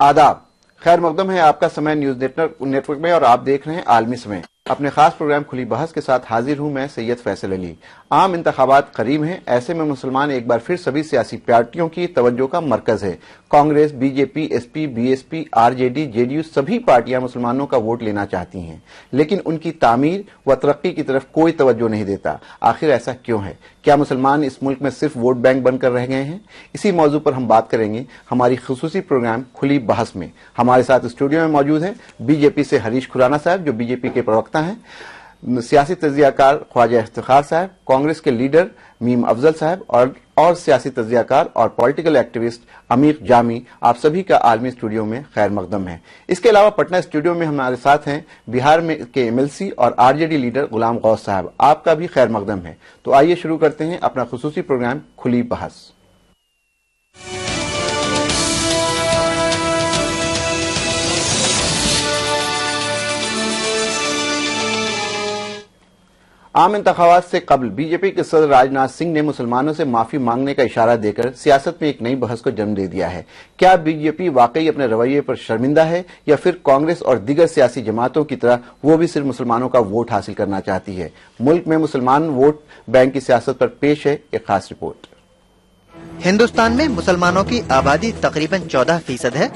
आदाब, खैर मकदम है आपका समय न्यूज नेटवर्क में और आप देख रहे हैं आलमी समय। अपने खास प्रोग्राम खुली बहस के साथ हाजिर हूं मैं सैयद फैसल अली। आम इंतखाबात करीब हैं, ऐसे में मुसलमान एक बार फिर सभी सियासी पार्टियों की तवज्जो का मरकज है। Congress, BJP, SP, BSP, RJD, JDU सभी पार्टियां मुसलमानों का वोट लेना चाहती हैं, लेकिन उनकी तामीर व तरक्की की तरफ कोई तवज्जो नहीं देता। आखिर ऐसा क्यों है? क्या मुसलमान इस मुल्क में सिर्फ वोट बैंक बनकर रह गए हैं? इसी मौजू पर हम बात करेंगे हमारी खुसूसी प्रोग्राम खुली बहस में। हमारे साथ स्टूडियो में मौजूद हैं बीजेपी से हरीश खुराना साहब, जो बीजेपी के प्रवक्ता हैं, सियासी तजियाकार ख्वाजा इफ्तिखार साहब, कांग्रेस के लीडर मीम अफजल साहब और सियासी तजियाकार और पॉलिटिकल एक्टिविस्ट अमीर जामी। आप सभी का आलमी स्टूडियो में खैर मकदम है। इसके अलावा पटना स्टूडियो में हमारे साथ हैं बिहार में के एमएलसी और आरजेडी लीडर गुलाम गौस साहब, आपका भी खैर मकदम है। तो आइए शुरू करते हैं अपना खुसूसी प्रोग्राम खुली बहस। आम इंतखाबात से कबल बीजेपी के सदर राजनाथ सिंह ने मुसलमानों से माफी मांगने का इशारा देकर सियासत में एक नई बहस को जन्म दे दिया है। क्या बीजेपी वाकई अपने रवैये पर शर्मिंदा है या फिर कांग्रेस और दीगर सियासी जमातों की तरह वो भी सिर्फ मुसलमानों का वोट हासिल करना चाहती है? मुल्क में मुसलमान वोट बैंक की सियासत पर पेश है एक खास रिपोर्ट। हिंदुस्तान में मुसलमानों की आबादी तकरीबन 14% है,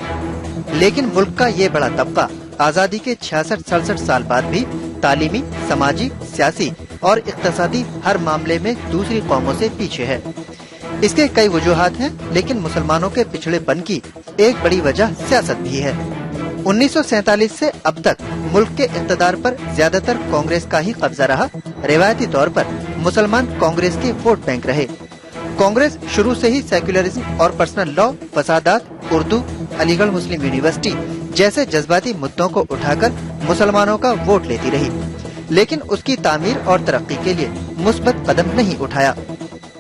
लेकिन मुल्क का ये बड़ा तबका आजादी के 66-67 साल बाद भी तालीमी, समाजी, सियासी और इक्तिसादी हर मामले में दूसरी कौमों से पीछे है। इसके कई वजूहात हैं, लेकिन मुसलमानों के पिछड़ेपन की एक बड़ी वजह सियासत भी है। 1947 से अब तक मुल्क के इक़्तिदार पर ज्यादातर कांग्रेस का ही कब्जा रहा। रिवायती तौर पर मुसलमान कांग्रेस के वोट बैंक रहे। कांग्रेस शुरू से ही सेक्युलरिज्म और पर्सनल लॉ, फसादात, उर्दू, अलीगढ़ मुस्लिम यूनिवर्सिटी जैसे जज्बाती मुद्दों को उठाकर मुसलमानों का वोट लेती रही, लेकिन उसकी तामीर और तरक्की के लिए मुस्बत कदम नहीं उठाया।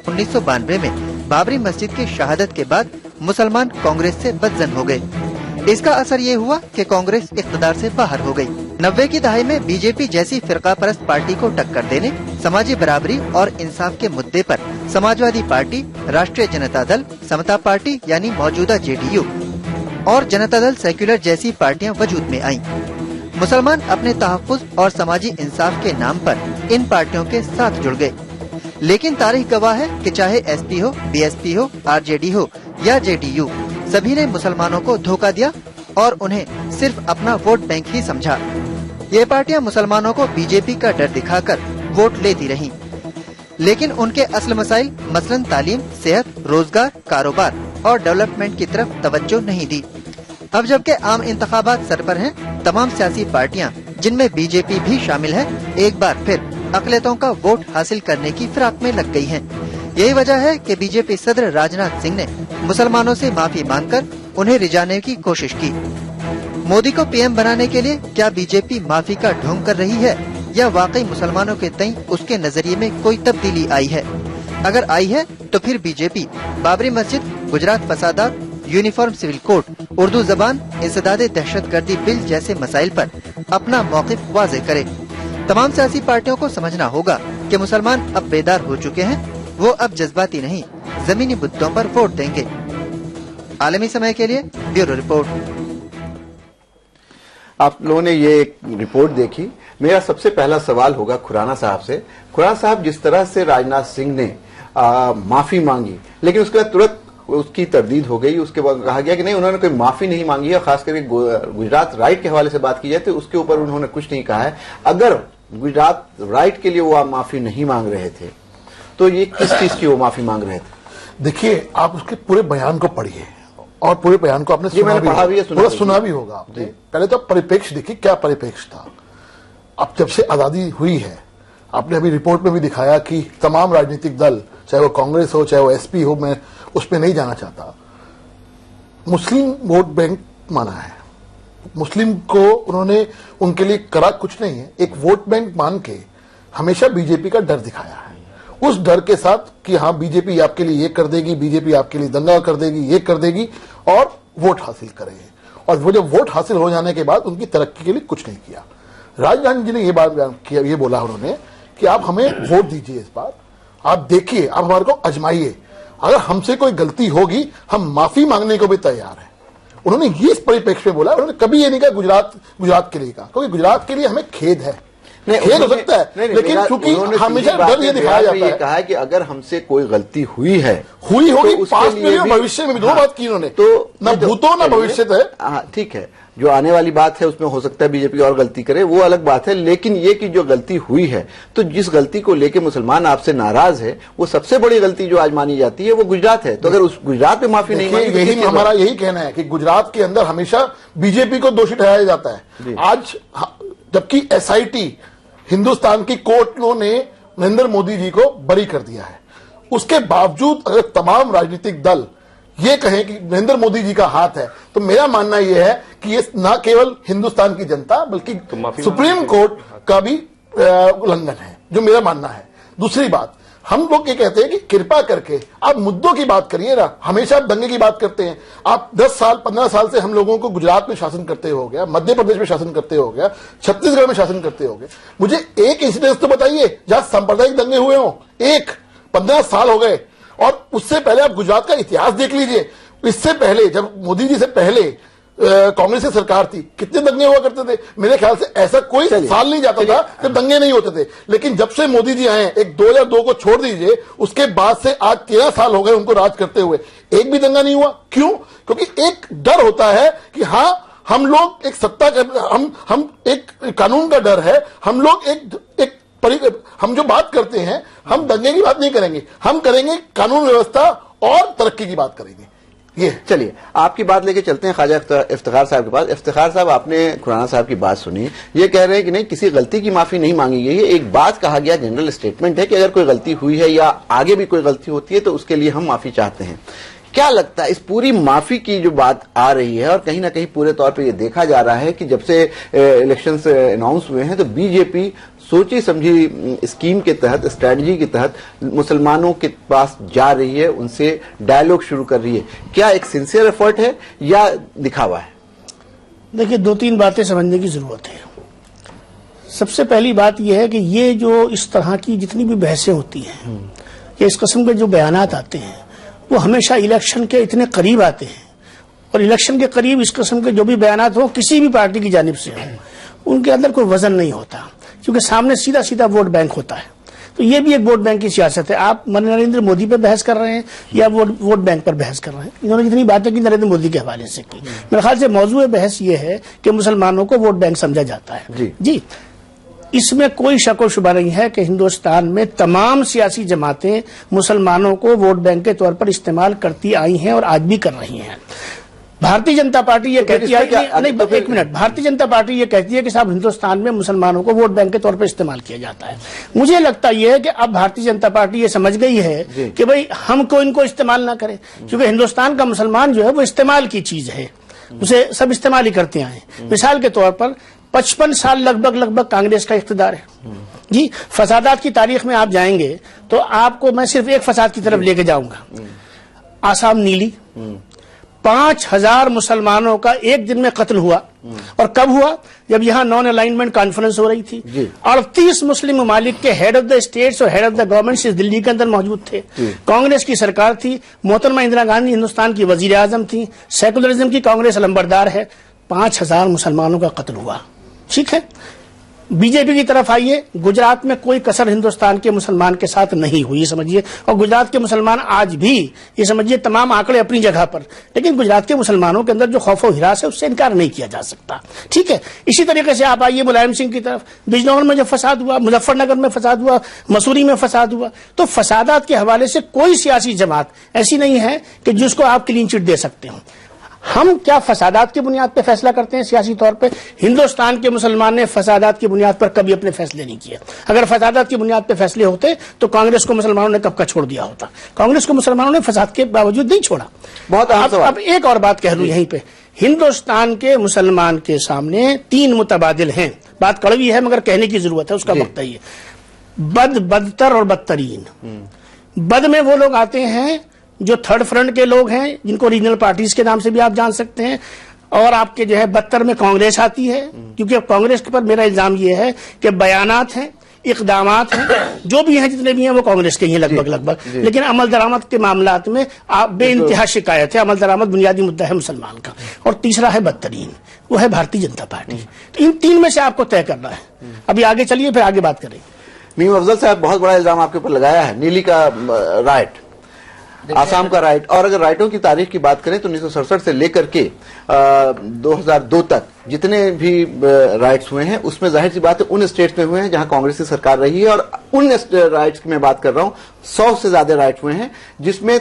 1992 में बाबरी मस्जिद की शहादत के बाद मुसलमान कांग्रेस से बदजन हो गए। इसका असर ये हुआ कि कांग्रेस इक़्तिदार से बाहर हो गई। 90 की दहाई में बीजेपी जैसी फिरका परस्त पार्टी को टक्कर देने समाजी बराबरी और इंसाफ के मुद्दे पर समाजवादी पार्टी, राष्ट्रीय जनता दल, समता पार्टी यानी मौजूदा जेडीयू और जनता दल सेक्युलर जैसी पार्टियां वजूद में आईं। मुसलमान अपने तहफ़्फ़ुज़ और समाजी इंसाफ के नाम पर इन पार्टियों के साथ जुड़ गए, लेकिन तारीख गवाह है कि चाहे एसपी हो, बीएसपी हो, आरजेडी हो या जेडीयू, सभी ने मुसलमानों को धोखा दिया और उन्हें सिर्फ अपना वोट बैंक ही समझा। ये पार्टियां मुसलमानों को बीजेपी का डर दिखाकर वोट लेती रहीं, लेकिन उनके असल मसाइल मसलन तालीम, सेहत, रोजगार, कारोबार और डेवलपमेंट की तरफ तवज्जो नहीं दी। अब जबकि आम इंतखाबात सर पर हैं, तमाम सियासी पार्टियां जिनमें बीजेपी भी शामिल है, एक बार फिर अक़लियतों का वोट हासिल करने की फिराक में लग गई हैं। यही वजह है कि बीजेपी सदर राजनाथ सिंह ने मुसलमानों से माफी मांगकर उन्हें रिझाने की कोशिश की। मोदी को पीएम बनाने के लिए क्या बीजेपी माफी का ढोंग कर रही है या वाकई मुसलमानों के तई उसके नजरिए में कोई तब्दीली आई है? अगर आई है तो फिर बीजेपी बाबरी मस्जिद, गुजरात फसादात, यूनिफॉर्म सिविल कोड, उर्दू जबान, इंसदादे दहशतगर्दी बिल जैसे मसाइल पर अपना मौक़िफ़ वाज़ेह करे। तमाम सियासी पार्टियों को समझना होगा कि मुसलमान अब बेदार हो चुके हैं। वो अब जज्बाती नहीं, जमीनी मुद्दों पर वोट देंगे। आलमी समय के लिए ब्यूरो रिपोर्ट। आप लोगों ने ये एक रिपोर्ट देखी। मेरा सबसे पहला सवाल होगा खुराना साहब से। खुराना साहब, जिस तरह से राजनाथ सिंह ने माफी मांगी, लेकिन उसके बाद तुरंत उसकी तरदीद हो गई। उसके बाद कहा गया कि नहीं, उन्होंने कोई माफी नहीं मांगी है। खास करके गुजरात राइट के हवाले से बात की जाए तो उसके ऊपर उन्होंने कुछ नहीं कहा है। अगर गुजरात राइट के लिए वो माफी नहीं मांग रहे थे तो ये किस चीज की वो माफी मांग रहे थे? देखिए, आप उसके पूरे बयान को पढ़िए और पूरे बयान को आपने सुना भी होगा आपने। पहले तो परिप्रेक्ष्य देखिए, क्या परिप्रेक्ष्य था। अब जब से आजादी हुई है, आपने अभी रिपोर्ट में भी दिखाया कि तमाम राजनीतिक दल, चाहे वो कांग्रेस हो, चाहे वो एसपी हो, मैं उसमें नहीं जाना चाहता, मुस्लिम वोट बैंक माना है। मुस्लिम को उन्होंने उनके लिए करा कुछ नहीं है, एक वोट बैंक मान के हमेशा बीजेपी का डर दिखाया है। उस डर के साथ कि हाँ, बीजेपी आपके लिए ये कर देगी, बीजेपी आपके लिए दंगा कर देगी, ये कर देगी और वोट हासिल करेंगे। और वो जब वोट हासिल हो जाने के बाद उनकी तरक्की के लिए कुछ नहीं किया। राजनाथ जी ने ये बात बयान किया, ये बोला उन्होंने कि आप हमें वोट दीजिए, इस बार आप देखिए, आप हमारे को आजमाइए, अगर हमसे कोई गलती होगी हम माफी मांगने को भी तैयार हैं। उन्होंने ये इस परिप्रेक्ष्य में बोला, उन्होंने कभी ये नहीं कहा गुजरात के लिए कहा, क्योंकि गुजरात के लिए हमें खेद है, खेद हो सकता है, लेकिन क्योंकि हमेशा डर ये दिखाया जाता है, कहा है कि अगर हमसे कोई गलती होगी तो पास्ट में भी भविष्य में भी, दो बात की उन्होंने, तो न भूतो न भविष्य है। ठीक है, जो आने वाली बात है उसमें हो सकता है बीजेपी और गलती करे, वो अलग बात है, लेकिन ये कि जो गलती हुई है, तो जिस गलती को लेकर मुसलमान आपसे नाराज है, वो सबसे बड़ी गलती जो आज मानी जाती है वो गुजरात है। तो अगर उस गुजरात में माफी नहीं मांगी, यही हमारा यही कहना है कि गुजरात के अंदर हमेशा बीजेपी को दोषी ठहराया जाता है। आज जबकि SIT हिंदुस्तान की कोर्टों ने नरेंद्र मोदी जी को बरी कर दिया है, उसके बावजूद अगर तमाम राजनीतिक दल ये कहें कि नरेंद्र मोदी जी का हाथ है, तो मेरा मानना यह है कि ये न केवल हिंदुस्तान की जनता बल्कि सुप्रीम कोर्ट का भी उल्लंघन है, जो मेरा मानना है। दूसरी बात, हम लोग ये कहते हैं कि कृपा करके आप मुद्दों की बात करिए ना, हमेशा आप दंगे की बात करते हैं। आप 10 साल 15 साल से हम लोगों को गुजरात में शासन करते हो गया, मध्य प्रदेश में शासन करते हो गया, छत्तीसगढ़ में शासन करते हो गए, मुझे एक इंसिडेंस तो बताइए जहां सांप्रदायिक दंगे हुए हो। 15 साल हो गए, और उससे पहले आप गुजरात का इतिहास देख लीजिए। इससे पहले, जब मोदी जी से पहले कांग्रेस की सरकार थी, कितने दंगे हुआ करते थे। मेरे ख्याल से ऐसा कोई साल नहीं जाता था जब दंगे नहीं होते थे। लेकिन जब से मोदी जी आए, एक 2002 को छोड़ दीजिए, उसके बाद से आज 13 साल हो गए उनको राज करते हुए, एक भी दंगा नहीं हुआ। क्यों? क्योंकि एक डर होता है कि हाँ, हम लोग एक सत्ता का, हम एक कानून का डर है, हम लोग हम जो बात करते हैं, हम दंगे की बात नहीं करेंगे, हम करेंगे कानून व्यवस्था और तरक्की की बात करेंगे। ये चलिए, आपकी बात लेके चलते हैं ख्वाजा इफ्तिखार साहब के पास। इफ्तिखार साहब, आपने खुराना साहब की बात सुनी, ये कह रहे हैं कि नहीं, किसी गलती की माफी नहीं मांगी गई है। एक बात कहा गया, जनरल स्टेटमेंट है कि अगर कोई गलती हुई है या आगे भी कोई गलती होती है तो उसके लिए हम माफी चाहते हैं। क्या लगता है, इस पूरी माफी की जो बात आ रही है, और कहीं ना कहीं पूरे तौर पे ये देखा जा रहा है कि जब से इलेक्शंस अनाउंस हुए हैं तो बीजेपी सोची समझी स्कीम के तहत, स्ट्रेटजी के तहत मुसलमानों के पास जा रही है, उनसे डायलॉग शुरू कर रही है। क्या एक सिंसियर एफर्ट है या दिखावा है? देखिए, 2-3 बातें समझने की जरूरत है। सबसे पहली बात यह है कि ये जो इस तरह की जितनी भी बहसें होती हैं या इस किस्म के जो बयानात आते हैं, वो हमेशा इलेक्शन के इतने करीब आते हैं, और इलेक्शन के करीब इस किस्म के जो भी बयानात हो, किसी भी पार्टी की जानिब से हो, उनके अंदर कोई वजन नहीं होता, क्योंकि सामने सीधा सीधा वोट बैंक होता है। तो ये भी एक वोट बैंक की सियासत है। आप नरेंद्र मोदी पे बहस कर रहे हैं या वोट बैंक पर बहस कर रहे हैं। इन्होंने जितनी बातें की नरेंद्र मोदी के हवाले से की, मेरे ख्याल से मौजूद बहस ये है कि मुसलमानों को वोट बैंक समझा जाता है। जी, इसमें कोई शक और शुबा नहीं है कि हिंदुस्तान में तमाम सियासी जमातें मुसलमानों को वोट बैंक के तौर पर इस्तेमाल करती आई हैं और आज भी कर रही हैं। भारतीय जनता पार्टी ये कहती है, एक मिनट, भारतीय जनता पार्टी ये कहती है कि साहब हिंदुस्तान में मुसलमानों को वोट बैंक के तौर पर इस्तेमाल किया जाता है। मुझे लगता यह है कि अब भारतीय जनता पार्टी ये समझ गई है कि भाई हमको इनको इस्तेमाल ना करें, क्योंकि हिंदुस्तान का मुसलमान जो है वो इस्तेमाल की चीज है, उसे सब इस्तेमाल ही करते आए। मिसाल के तौर पर 55 साल लगभग कांग्रेस का इख्तिदार है जी। फसादात की तारीख में आप जाएंगे तो आपको मैं सिर्फ एक फसाद की तरफ लेके जाऊंगा। आसाम नीली, 5000 मुसलमानों का एक दिन में कत्ल हुआ, और कब हुआ? जब यहाँ नॉन अलाइनमेंट कॉन्फ्रेंस हो रही थी। 38 मुस्लिम ममालिक के हेड ऑफ द स्टेट्स और head of the government Delhi के अंदर मौजूद थे। कांग्रेस की सरकार थी, मोहतरमा इंदिरा गांधी हिंदुस्तान की वजीर आजम थी, सेकुलरिज्म की कांग्रेस लंबरदार है। 5000 मुसलमानों का कत्ल हुआ, ठीक है। बीजेपी की तरफ आइए, गुजरात में कोई कसर हिंदुस्तान के मुसलमान के साथ नहीं हुई, समझिए। और गुजरात के मुसलमान आज भी, ये समझिए, तमाम आंकड़े अपनी जगह पर, लेकिन गुजरात के मुसलमानों के अंदर जो खौफ और हिरास है उससे इनकार नहीं किया जा सकता, ठीक है। इसी तरीके से आप आइए मुलायम सिंह की तरफ, बिजनौर में जब फसाद हुआ, मुजफ्फरनगर में फसाद हुआ, मसूरी में फसाद हुआ, तो फसादात के हवाले से कोई सियासी जमात ऐसी नहीं है कि जिसको आप क्लीन चिट दे सकते हो। हम क्या फसादात की बुनियाद पर फैसला करते हैं सियासी तौर पे? हिंदुस्तान के मुसलमान ने फसादात की बुनियाद पर कभी अपने फैसले नहीं किए। अगर फसादात की बुनियाद पर फैसले होते तो कांग्रेस को मुसलमानों ने कब का छोड़ दिया होता। कांग्रेस को मुसलमानों ने फसाद के बावजूद नहीं छोड़ा। बहुत अब एक और बात कह लूं यहीं पे, हिंदुस्तान के मुसलमान के सामने 3 मुतबादिल हैं। बात कड़वी है मगर कहने की जरूरत है, उसका मकसद ये, बदतर और बदतरीन। बद में वो लोग आते हैं जो थर्ड फ्रंट के लोग हैं, जिनको रीजनल पार्टीज के नाम से भी आप जान सकते हैं, और आपके जो है बदतर में कांग्रेस आती है, क्योंकि अब कांग्रेस के पर मेरा इल्जाम यह है कि बयानात हैं, इकदामात हैं जो भी हैं, जितने भी हैं वो कांग्रेस के ही हैं लगभग, लेकिन अमल दरामद के मामलात में बेइंतहा शिकायत है। अमल दरामद बुनियादी मुद्दा है मुसलमान का। और तीसरा है बदतरीन, वो है भारतीय जनता पार्टी। तो इन तीन में से आपको तय करना है। अभी आगे चलिए, फिर आगे बात करेंगे। मीम अफजल साहब, बहुत बड़ा इल्जाम आपके ऊपर लगाया है, नीली का राइट, आसाम का राइट। और अगर राइटों की तारीख की बात करें तो 1967 से लेकर के 2002 तक जितने भी राइट्स हुए हैं, उसमें जाहिर सी बात है उन स्टेट्स में हुए हैं जहां कांग्रेस की सरकार रही है। और उन राइट्स की मैं बात कर रहा हूं, 100 से ज्यादा राइट्स हुए हैं जिसमें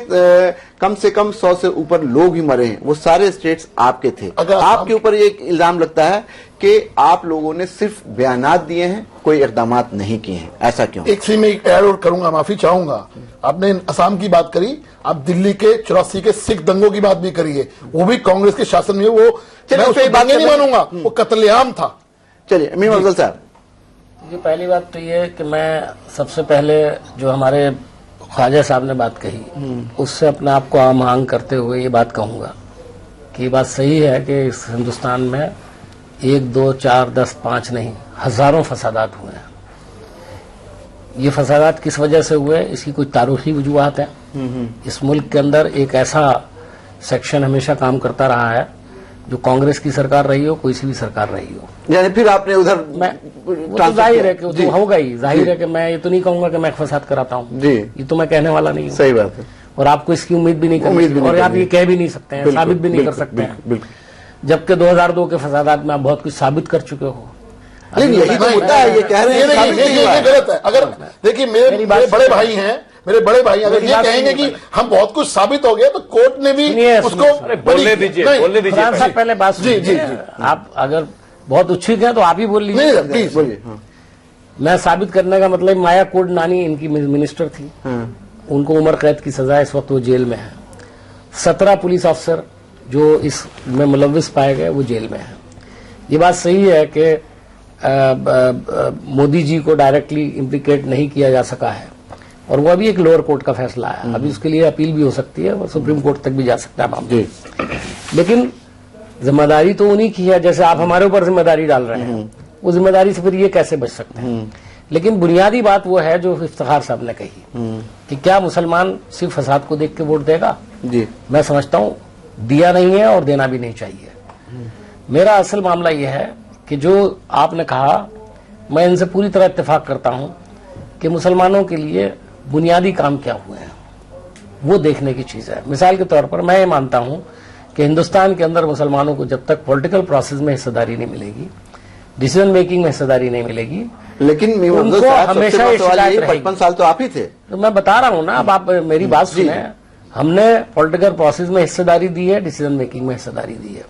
कम से कम 100 से ऊपर लोग ही मरे हैं। वो सारे स्टेट्स आपके थे। आपके ऊपर ये इल्जाम लगता है कि आप लोगों ने सिर्फ बयानात दिए हैं, कोई इकदामात नहीं किए हैं, ऐसा क्यों? एक चीज मैं ऐड और करूंगा, माफी चाहूंगा। आपने असम की बात करी, आप दिल्ली के 84 के सिख दंगों की बात भी करी है, वो भी कांग्रेस के शासन में, वो मैं उसको दंगे नहीं मानूंगा, वो कत्लेआम था। चलिए मीम अफजल साहब। जी, पहली बात तो ये कि मैं सबसे पहले जो हमारे ख्वाजा साहब ने बात कही, उससे अपने आप को आम आहंग करते हुए ये बात कहूंगा कि ये बात सही है कि इस हिंदुस्तान में 1, 2, 4, 10, 5 नहीं, हजारों फसादात हुए हैं। ये फसादात किस वजह से हुए, इसकी कुछ तारीखी वजूहात है। इस मुल्क के अंदर एक ऐसा सेक्शन हमेशा काम करता रहा है, जो कांग्रेस की सरकार रही हो, कोई सी भी सरकार रही हो, यानी फिर आपने उधर तो जाहिर है कि तो होगा ही, जाहिर है कि मैं ये तो नहीं कहूंगा कि मैं फसाद कराता हूँ जी, ये तो मैं कहने वाला नहीं हूँ। सही बात है। और आपको इसकी उम्मीद भी नहीं करनी, और आप ये कह भी नहीं सकते हैं, साबित भी नहीं कर सकते हैं, जबकि 2002 के फसादात में आप बहुत कुछ साबित कर चुके हो। यही तो मुद्दा है, ये कह रहे हैं ये गलत है। अगर देखिए मेरे बड़े भाई हैं, मेरे बड़े भाई अगर ये कहेंगे कि हम बहुत कुछ साबित हो गया, तो कोर्ट ने भी उसको बोलने दीजिए। पहले बात जी, आप अगर बहुत उत्सुक हैं तो आप ही बोल लीजिए, प्लीज बोलिए। मैं साबित करने का मतलब, माया कोड नानी इनकी मिनिस्टर थी, उनको उम्र कैद की सजा, इस वक्त वो जेल में है। 17 पुलिस अफसर जो इसमें मुलविस पाए गए वो जेल में है। ये बात सही है कि मोदी जी को डायरेक्टली इम्प्लीकेट नहीं किया जा सका है, और वो अभी एक लोअर कोर्ट का फैसला है, अभी उसके लिए अपील भी हो सकती है और सुप्रीम कोर्ट तक भी जा सकता है मामला। लेकिन जिम्मेदारी तो उन्हीं की है, जैसे आप हमारे ऊपर जिम्मेदारी डाल रहे हैं, वो जिम्मेदारी से फिर ये कैसे बच सकते हैं। लेकिन बुनियादी बात वो है जो इफ्तिखार साहब ने कही कि क्या मुसलमान सिर्फ फसाद को देख के वोट देगा? जी, मैं समझता हूं दिया नहीं है और देना भी नहीं चाहिए। मेरा असल मामला यह है कि जो आपने कहा, मैं इनसे पूरी तरह इत्तेफाक करता हूं कि मुसलमानों के लिए बुनियादी काम क्या हुए हैं वो देखने की चीज है। मिसाल के तौर पर मैं ये मानता हूं कि हिंदुस्तान के अंदर मुसलमानों को जब तक पॉलिटिकल प्रोसेस में हिस्सेदारी नहीं मिलेगी, डिसीजन मेकिंग में हिस्सेदारी नहीं मिलेगी, लेकिन उनको हमेशा 55 साल तो आप ही थे। तो मैं बता रहा हूं ना, अब आप मेरी बात सुने। हमने पॉलिटिकल प्रोसेस में हिस्सेदारी दी है, डिसीजन मेकिंग में हिस्सेदारी दी है।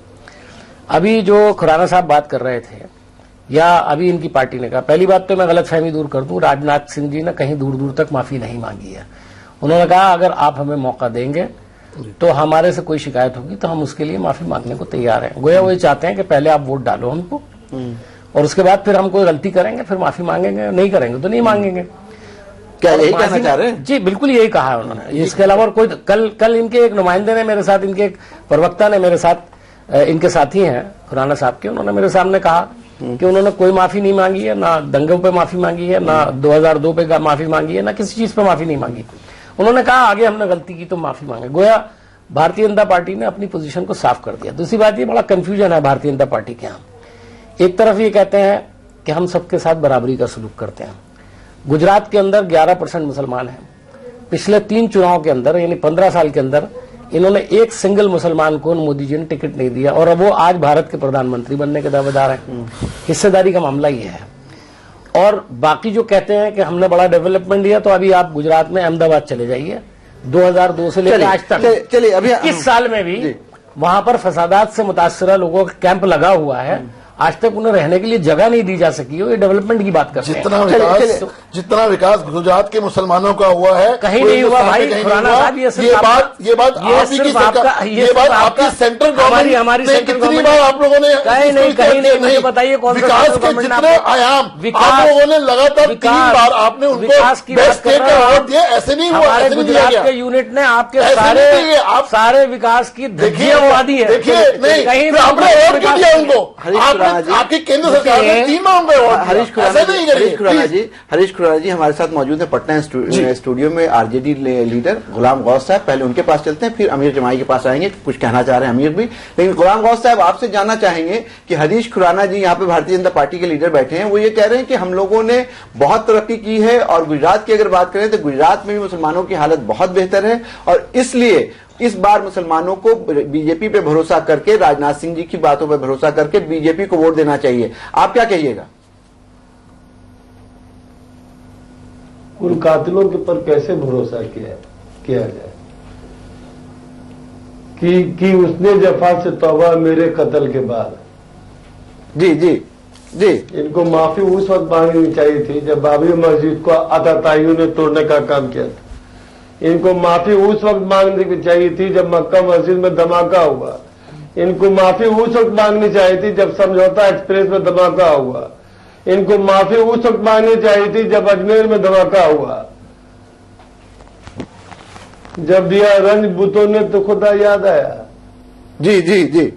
अभी जो खुराना साहब बात कर रहे थे, या अभी इनकी पार्टी ने कहा, पहली बात तो मैं गलतफहमी दूर कर दूं, राजनाथ सिंह जी ने कहीं दूर दूर तक माफी नहीं मांगी है। उन्होंने कहा अगर आप हमें मौका देंगे तो हमारे से कोई शिकायत होगी तो हम उसके लिए माफी मांगने को तैयार हैं। गोया वो ये चाहते हैं कि पहले आप वोट डालो हमको, और उसके बाद फिर हम कोई गलती करेंगे फिर माफी मांगेंगे, नहीं करेंगे तो नहीं मांगेंगे। क्या यही कहना चाह रहे हैं? जी बिल्कुल यही कहा है उन्होंने। इसके अलावा कोई कल इनके एक नुमाइंदे ने मेरे साथ, इनके एक प्रवक्ता ने मेरे साथ, इनके साथी हैं खुराना साहब के, उन्होंने मेरे सामने कहा कि उन्होंने कोई माफी नहीं मांगी है, ना दंगों पे माफी मांगी है, ना 2002 पे माफी मांगी है, ना किसी चीज पे माफी नहीं मांगी। उन्होंने कहा आगे हमने गलती की तो माफी मांगे। गोया भारतीय जनता पार्टी ने अपनी पोजीशन को साफ कर दिया। दूसरी बात ये, बड़ा कंफ्यूजन है भारतीय जनता पार्टी के यहाँ। एक तरफ ये कहते हैं कि हम सबके साथ बराबरी का सलूक करते हैं। गुजरात के अंदर 11% मुसलमान हैं। पिछले 3 चुनाव के अंदर, यानी 15 साल के अंदर, इन्होंने एक सिंगल मुसलमान को मोदी जी ने टिकट नहीं दिया, और अब वो आज भारत के प्रधानमंत्री बनने के दावेदार हैं। हिस्सेदारी का मामला ये है। और बाकी जो कहते हैं कि हमने बड़ा डेवलपमेंट दिया, तो अभी आप गुजरात में अहमदाबाद चले जाइए, 2002 से लेकर आज तक, चलिए अभी इस साल में भी वहां पर फसादात से मुतासरा लोगों का कैंप लगा हुआ है। आज तक उन्हें रहने के लिए जगह नहीं दी जा सकी हो। ये डेवलपमेंट की बात करते हैं। जितना विकास गुजरात के मुसलमानों का हुआ है कहीं नहीं हुआ भाई। खुराना साहब ये बात आपकी सेंट्रल गवर्नमेंट, हमारी सेंट्रल गवर्नमेंट आप लोगों ने कहीं नहीं मुझे बताइए कौन विकास के जितने आयाम आप लोगों ने लगातार 3 बार आपने उनको विकास की बात कर अवार्ड दिए। ऐसे नहीं हुआ। हमारे गुजरात के यूनिट ने आपके सारे विकास की धज्जियां उड़ा दी है। देखिए नहीं, आपने अवार्ड क्यों दिया उनको? आपने खुराना जी, आपकी केंद्र सरकार ने 3 माह में हरीश खुराना जी हमारे साथ मौजूद है पटना स्टूडियो में, आरजेडी लीडर गुलाम गौस साहब। पहले उनके पास चलते हैं, फिर अमीर जमाई के पास आएंगे, कुछ कहना चाह रहे हैं अमीर भी। लेकिन गुलाम गौस साहब, आपसे जानना चाहेंगे कि हरीश खुराना जी यहाँ पे भारतीय जनता पार्टी के लीडर बैठे हैं, वो ये कह रहे हैं कि हम लोगों ने बहुत तरक्की की है, और गुजरात की अगर बात करें तो गुजरात में भी मुसलमानों की हालत बहुत बेहतर है, और इसलिए इस बार मुसलमानों को बीजेपी पे भरोसा करके, राजनाथ सिंह जी की बातों पे भरोसा करके बीजेपी को वोट देना चाहिए। आप क्या कहिएगा? उन कातिलों के पर कैसे भरोसा किया जाए कि उसने जफा से तौबा मेरे कत्ल के बाद। जी जी जी, इनको माफी उस वक्त मांगनी चाहिए थी जब बाबरी मस्जिद को आतताइयों ने तोड़ने का काम किया था। इनको माफी उस वक्त मांगनी चाहिए थी जब मक्का मस्जिद में धमाका हुआ। इनको माफी उस वक्त मांगनी चाहिए थी जब समझौता एक्सप्रेस में धमाका हुआ। इनको माफी उस वक्त मांगनी चाहिए थी जब अजमेर में धमाका हुआ। जब दिया रंज बुतों ने तो खुदा याद आया। जी जी जी,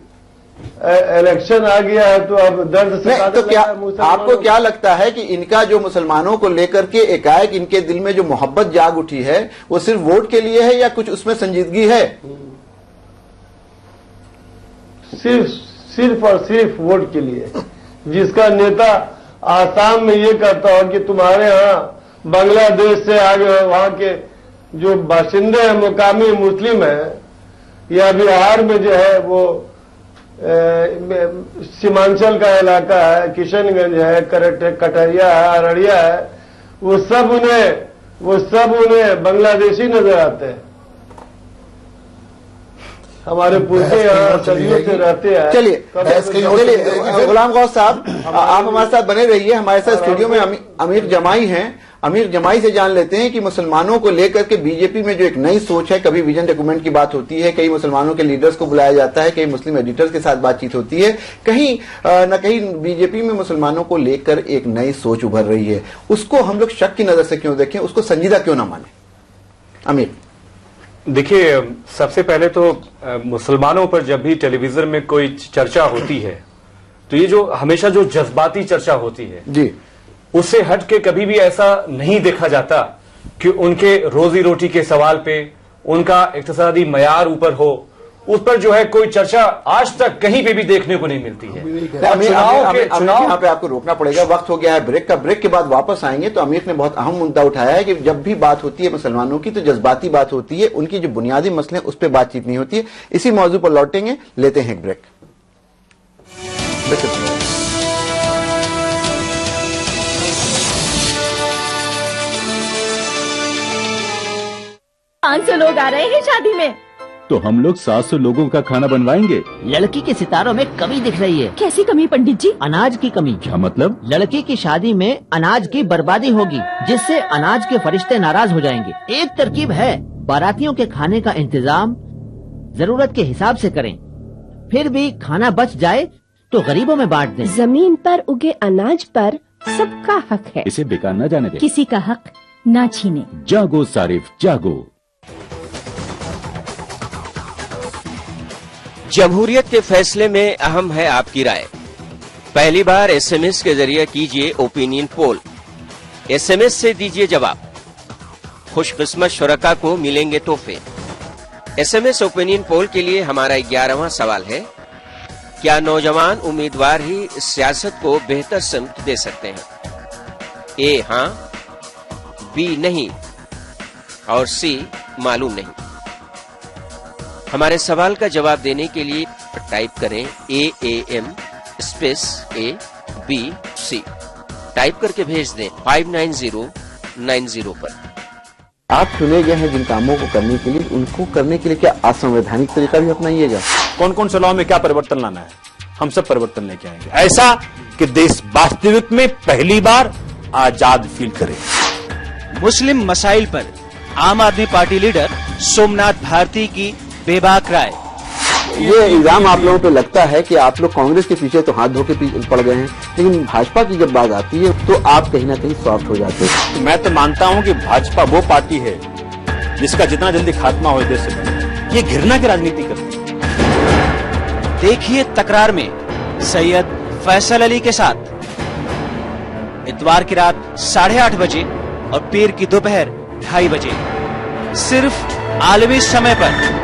इलेक्शन आ गया है तो अब दर्द से तो क्या आपको क्या लगता है कि इनका जो मुसलमानों को लेकर के एकाएक इनके दिल में जो मोहब्बत जाग उठी है, वो सिर्फ वोट के लिए है या कुछ उसमें संजीदगी है? सिर्फ और सिर्फ वोट के लिए। जिसका नेता आसाम में ये कहता हो कि तुम्हारे यहाँ बांग्लादेश से आगे वहां के जो बाशिंदे हैं मुकामी मुस्लिम हैं, या बिहार में जो है वो सीमांचल का इलाका है, किशनगंज है, कटरिया है, अररिया है, वो सब उन्हें बांग्लादेशी नजर आते हैं। हमारे पुरखे यहाँ सदियों से रहते हैं। चलिए गुलाम गौस साहब, आप हमारे साथ बने रहिए। हमारे साथ स्टूडियो में अमीर जमाई हैं। अमीर जमाई से जान लेते हैं कि मुसलमानों को लेकर के बीजेपी में जो एक नई सोच है, कभी विजन डॉक्यूमेंट की बात होती है, कई मुसलमानों के लीडर्स को बुलाया जाता है, कई मुस्लिम एडिटर्स के साथ बातचीत होती है, कहीं न कहीं बीजेपी में मुसलमानों को लेकर एक नई सोच उभर रही है। उसको हम लोग शक की नजर से क्यों देखें, उसको संजीदा क्यों ना माने? अमीर, देखिए, सबसे पहले तो मुसलमानों पर जब भी टेलीविजन में कोई चर्चा होती है तो ये जो हमेशा जो जज्बाती चर्चा होती है जी, उससे हट के कभी भी ऐसा नहीं देखा जाता कि उनके रोजी रोटी के सवाल पे उनका इक्तिसादी मयार ऊपर हो, उस पर जो है कोई चर्चा आज तक कहीं पे भी देखने को नहीं मिलती है। यहाँ पे आपको रोकना पड़ेगा, वक्त हो गया है ब्रेक का। ब्रेक के बाद वापस आएंगे तो अमीर ने बहुत अहम मुद्दा उठाया है कि जब भी बात होती है मुसलमानों की तो जज्बाती बात होती है, उनकी जो बुनियादी मसले उस पर बातचीत नहीं होती है। इसी मौजू पर लौटेंगे, लेते हैं एक ब्रेक। 500 लोग आ रहे हैं शादी में, तो हम लोग 700 लोगों का खाना बनवाएंगे। लड़की के सितारों में कमी दिख रही है। कैसी कमी पंडित जी? अनाज की कमी। क्या मतलब? लड़की की शादी में अनाज की बर्बादी होगी, जिससे अनाज के फरिश्ते नाराज हो जाएंगे। एक तरकीब है, बारातियों के खाने का इंतजाम जरूरत के हिसाब से करें, फिर भी खाना बच जाए तो गरीबों में बांट दें। जमीन पर उगे अनाज पर सबका हक है, इसे बेकार न जाने दें। किसी का हक ना छीने। जागो सारिफ जागो। जमहूरियत के फैसले में अहम है आपकी राय। पहली बार एसएमएस के जरिए कीजिए ओपिनियन पोल। एसएमएस से दीजिए जवाब। खुशकिस्मत शुरका को मिलेंगे तोहफे। एसएमएस ओपिनियन पोल के लिए हमारा 11वां सवाल है, क्या नौजवान उम्मीदवार ही सियासत को बेहतर समत दे सकते हैं? ए हां, बी नहीं और सी मालूम नहीं। हमारे सवाल का जवाब देने के लिए टाइप करें AAM स्पेस ABC। टाइप करके भेज दें 59090 पर। आप चुने गए हैं जिन कामों को करने के लिए, उनको करने के लिए क्या असंवैधानिक तरीका भी अपनाइएगा? कौन कौन से लॉ में क्या परिवर्तन लाना है, हम सब परिवर्तन लेके आएंगे, ऐसा कि देश वास्तविक में पहली बार आजाद फील करे। मुस्लिम मसाइल पर आम आदमी पार्टी लीडर सोमनाथ भारती की बेबाक राय। ये इल्जाम आप लोगों पे लगता है कि आप लोग कांग्रेस के पीछे तो हाथ धो के पड़ गए हैं, लेकिन भाजपा की जब बात आती है तो आप कहीं ना कहीं सॉफ्ट हो जाते हैं। मैं तो मानता हूं कि भाजपा वो पार्टी है जिसका जितना जल्दी खात्मा हो देश से। ये घृणा की राजनीति करती है। देखिए तकरार में सैयद फैसल अली के साथ इतवार की रात 8:30 बजे और पीर की दोपहर 2:30 बजे, सिर्फ आलमी समय पर।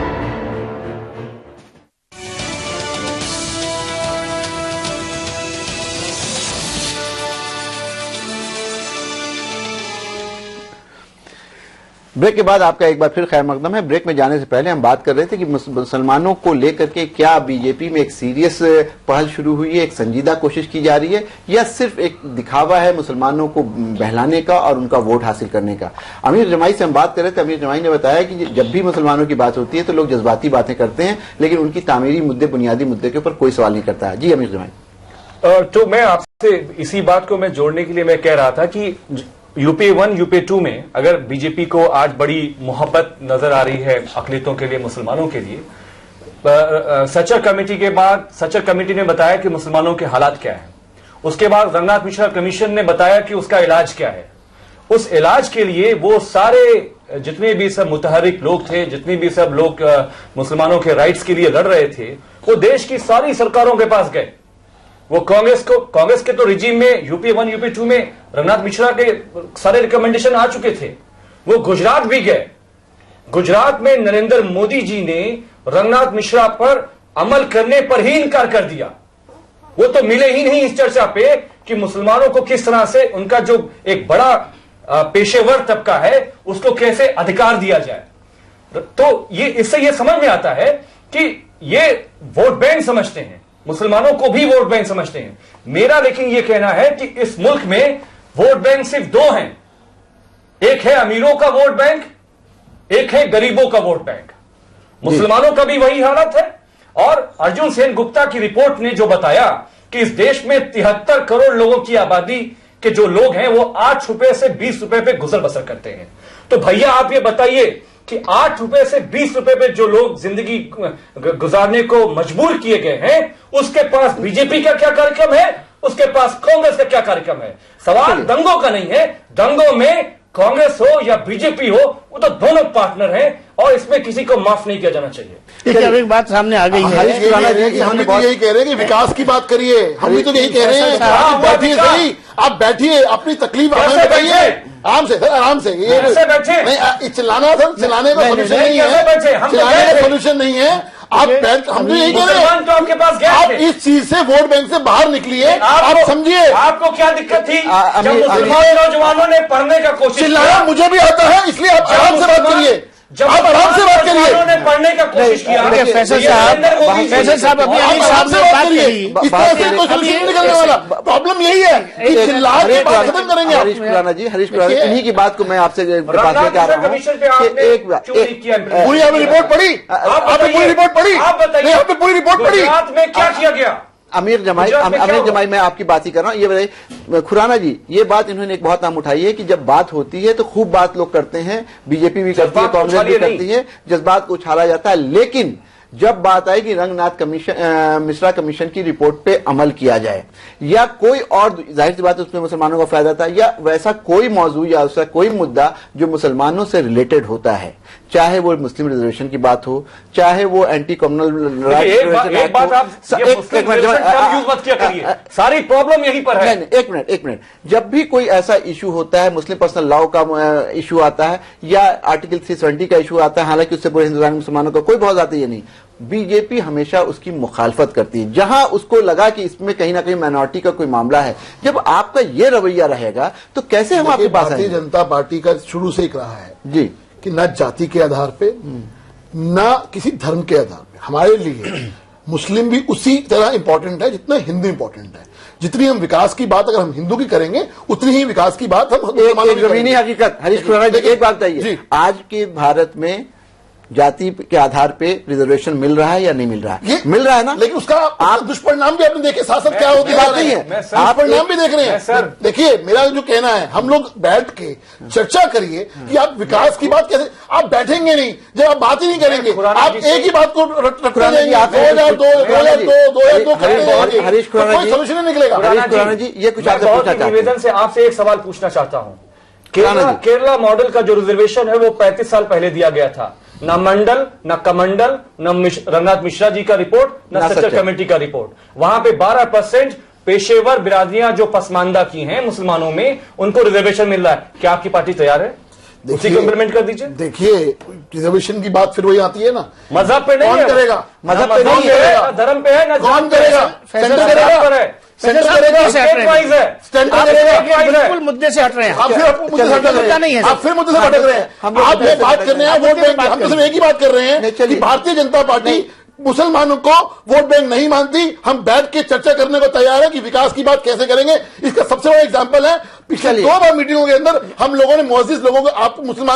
ब्रेक के बाद आपका एक बार फिर खैर मकदम है। ब्रेक में जाने से पहले हम बात कर रहे थे कि मुसलमानों को लेकर के क्या बीजेपी में एक सीरियस पहल शुरू हुई है, एक संजीदा कोशिश की जा रही है, या सिर्फ एक दिखावा है मुसलमानों को बहलाने का और उनका वोट हासिल करने का। अमीर जमाई से हम बात कर रहे थे। अमीर जमाई ने बताया कि जब भी मुसलमानों की बात होती है तो लोग जज्बाती बातें करते हैं, लेकिन उनकी तामीरी मुद्दे, बुनियादी मुद्दे के ऊपर कोई सवाल नहीं करता है। जी अमीर जमाई। तो मैं आपसे इसी बात को मैं जोड़ने के लिए मैं कह रहा था कि यूपी 1 यूपी 2 में अगर बीजेपी को आज बड़ी मोहब्बत नजर आ रही है अकलियतों के लिए, मुसलमानों के लिए, सचर कमेटी के बाद सचर कमेटी ने बताया कि मुसलमानों के हालात क्या है। उसके बाद रंगनाथ मिश्रा कमीशन ने बताया कि उसका इलाज क्या है। उस इलाज के लिए वो सारे जितने भी सब मुतहरिक लोग थे, जितने भी सब लोग मुसलमानों के राइट्स के लिए लड़ रहे थे, वो देश की सारी सरकारों के पास गए। वो कांग्रेस के तो रिजीम में यूपी 1 यूपी 2 में रंगनाथ मिश्रा के सारे रिकमेंडेशन आ चुके थे। वो गुजरात भी गए। गुजरात में नरेंद्र मोदी जी ने रंगनाथ मिश्रा पर अमल करने पर ही इनकार कर दिया। वो तो मिले ही नहीं इस चर्चा पे कि मुसलमानों को किस तरह से उनका जो एक बड़ा पेशेवर तबका है उसको कैसे अधिकार दिया जाए। तो ये इससे ये समझ में आता है कि ये वोट बैंक समझते हैं, मुसलमानों को भी वोट बैंक समझते हैं। मेरा लेकिन यह कहना है कि इस मुल्क में वोट बैंक सिर्फ दो हैं। एक है अमीरों का वोट बैंक, एक है गरीबों का वोट बैंक। मुसलमानों का भी वही हालत है। और अर्जुन सेन गुप्ता की रिपोर्ट ने जो बताया कि इस देश में 73 करोड़ लोगों की आबादी के जो लोग हैं वो 8 रुपए से 20 रुपए पे गुजर बसर करते हैं। तो भैया आप ये बताइए कि 8 रुपए से 20 रुपए पे जो लोग जिंदगी गुजारने को मजबूर किए गए हैं, उसके पास बीजेपी का क्या कार्यक्रम है, उसके पास कांग्रेस का क्या कार्यक्रम है। सवाल दंगों का नहीं है। दंगों में कांग्रेस हो या बीजेपी हो, वो तो दोनों पार्टनर हैं और इसमें किसी को माफ नहीं किया जाना चाहिए। अब एक बात सामने आ गई है। हम भी तो यही कह रहे हैं कि विकास की बात करिए। हम भी तो यही कह रहे हैं। आप बैठिए सही, आप बैठिए, अपनी तकलीफ हमें बताइए आराम से सर, आराम से। ये नहीं चिल्लाना सर, चिल्लाने का सोल्यूशन नहीं है, चिल्लाने का सोल्यूशन नहीं है। आप हम भी यही कह रहे हैं तो आपके पास गए आप इस चीज से वोट बैंक से बाहर निकलिए। आप समझिए आपको क्या दिक्कत थी जब मुसलमान नौजवानों ने पढ़ने का कोशिश चिल्लाना मुझे भी आता है, इसलिए आप आराम से बात करिए। आप आराम से बात करिए। उन्होंने पढ़ने का कोशिश किया। फैसल साहब अभी अमीर साहब ने बात करी। इस तरह से कोई सोल्यूशन निकलने वाला प्रॉब्लम यही है कि चिल्ला के बात खत्म करेंगे। हरीश खुराना जी, इन्हीं की बात को मैं आपसे बात लेके आ रहा हूँ। पूरी आपने रिपोर्ट पढ़ी? आपने पूरी रिपोर्ट पढ़ी? आप बताइए, आपने पूरी रिपोर्ट पढ़ी? गुजरात में क्या किया गया? अमीर जमाई मैं आपकी बात ही कर रहा हूं। ये बताइए खुराना जी, ये बात इन्होंने एक बहुत नाम उठाई है कि जब बात होती है तो खूब बात लोग करते हैं, बीजेपी भी करती है, कांग्रेस भी करती है, जज्बात को उछाला जाता है। लेकिन जब बात आएगी रंगनाथ मिश्रा कमीशन की रिपोर्ट पे अमल किया जाए या कोई और, जाहिर सी बात है उसमें मुसलमानों का फायदा था, या वैसा कोई मौजू या उसका कोई मुद्दा जो मुसलमानों से रिलेटेड होता है, चाहे वो मुस्लिम रिजर्वेशन की बात हो, चाहे वो एंटी कम्युनल एक बात आप मत किया करिए, सारी प्रॉब्लम यहीं पर है। एक मिनट, जब भी कोई ऐसा इशू होता है, मुस्लिम पर्सनल लॉ का इशू आता है या आर्टिकल 370 का इशू आता है, हालांकि उससे पूरे हिंदुस्तान मुसलमानों का कोई बहुत आता ही नहीं, बीजेपी हमेशा उसकी मुखालफत करती है जहां उसको लगा कि इसमें कहीं ना कहीं माइनॉरिटी का कोई मामला है। जब आपका ये रवैया रहेगा तो कैसे हम आपके पास आएंगे? भारतीय जनता पार्टी का शुरू से ही रहा है जी कि न जाति के आधार पे न किसी धर्म के आधार पे हमारे लिए मुस्लिम भी उसी तरह इंपॉर्टेंट है जितना हिंदू इंपॉर्टेंट है। जितनी हम विकास की बात अगर हम हिंदू की करेंगे उतनी ही विकास की बात हम जमीनी हकीकत। हरीश खुराना जी एक बात बताइए, आज के भारत में जाति के आधार पे रिजर्वेशन मिल रहा है या नहीं मिल रहा है? मिल रहा है ना, लेकिन उसका आप दुष्परिणाम भी आपने देखे, साथ साथ क्या होती बात नहीं है, आप परिणाम भी देख रहे हैं। देखिए मेरा जो कहना है, हम लोग बैठ के चर्चा करिए कि आप विकास की बात कैसे, आप बैठेंगे नहीं जब आप बात ही नहीं करेंगे, आप एक ही बात को रटते जाएंगे, 2002 हरीश खुराना जी, सोल्यूशन नहीं निकलेगा। हरीश खुराना जी ये कुछ आपसे पूछना चाहता हूं, निवेदन से आपसे एक सवाल पूछना चाहता हूं। केरला मॉडल का जो रिजर्वेशन है वो 35 साल पहले दिया गया था। न मंडल, न कमंडल, न रंगनाथ मिश्रा जी का रिपोर्ट, न सचर कमेटी का रिपोर्ट। वहां पे 12% पेशेवर बिरादरियां जो पसमानदा की हैं मुसलमानों में, उनको रिजर्वेशन मिल रहा है। क्या आपकी पार्टी तैयार है? उसी को इम्प्लीमेंट कर दीजिए। देखिए, रिजर्वेशन की बात फिर वही आती है ना, मजहब पे नहीं, कौन करेगा? मजहब पे नहीं है, धर्म पे है ना, कौन करेगा? सेंटर करेगा, सेंटर करेगा, सेंटर करेगा। बिल्कुल मुद्दे से हट रहे हैं आप फिर मुद्दे से भटक रहे हैं, आप फिर मुद्दे से भटक रहे हैं। आप ये बात कर रहे हैं वोट बैंक, हम तो सिर्फ एक ही बात कर रहे हैं कि भारतीय जनता पार्टी मुसलमानों को वोट बैंक नहीं मानती। हम बैठ के चर्चा करने को तैयार है कि विकास की बात कैसे करेंगे। इसका सबसे बड़ा एग्जांपल है, पिछले 2 बार मीटिंगों के अंदर हम लोगों ने मुअज्जिज लोगों को, आप मुस्लिम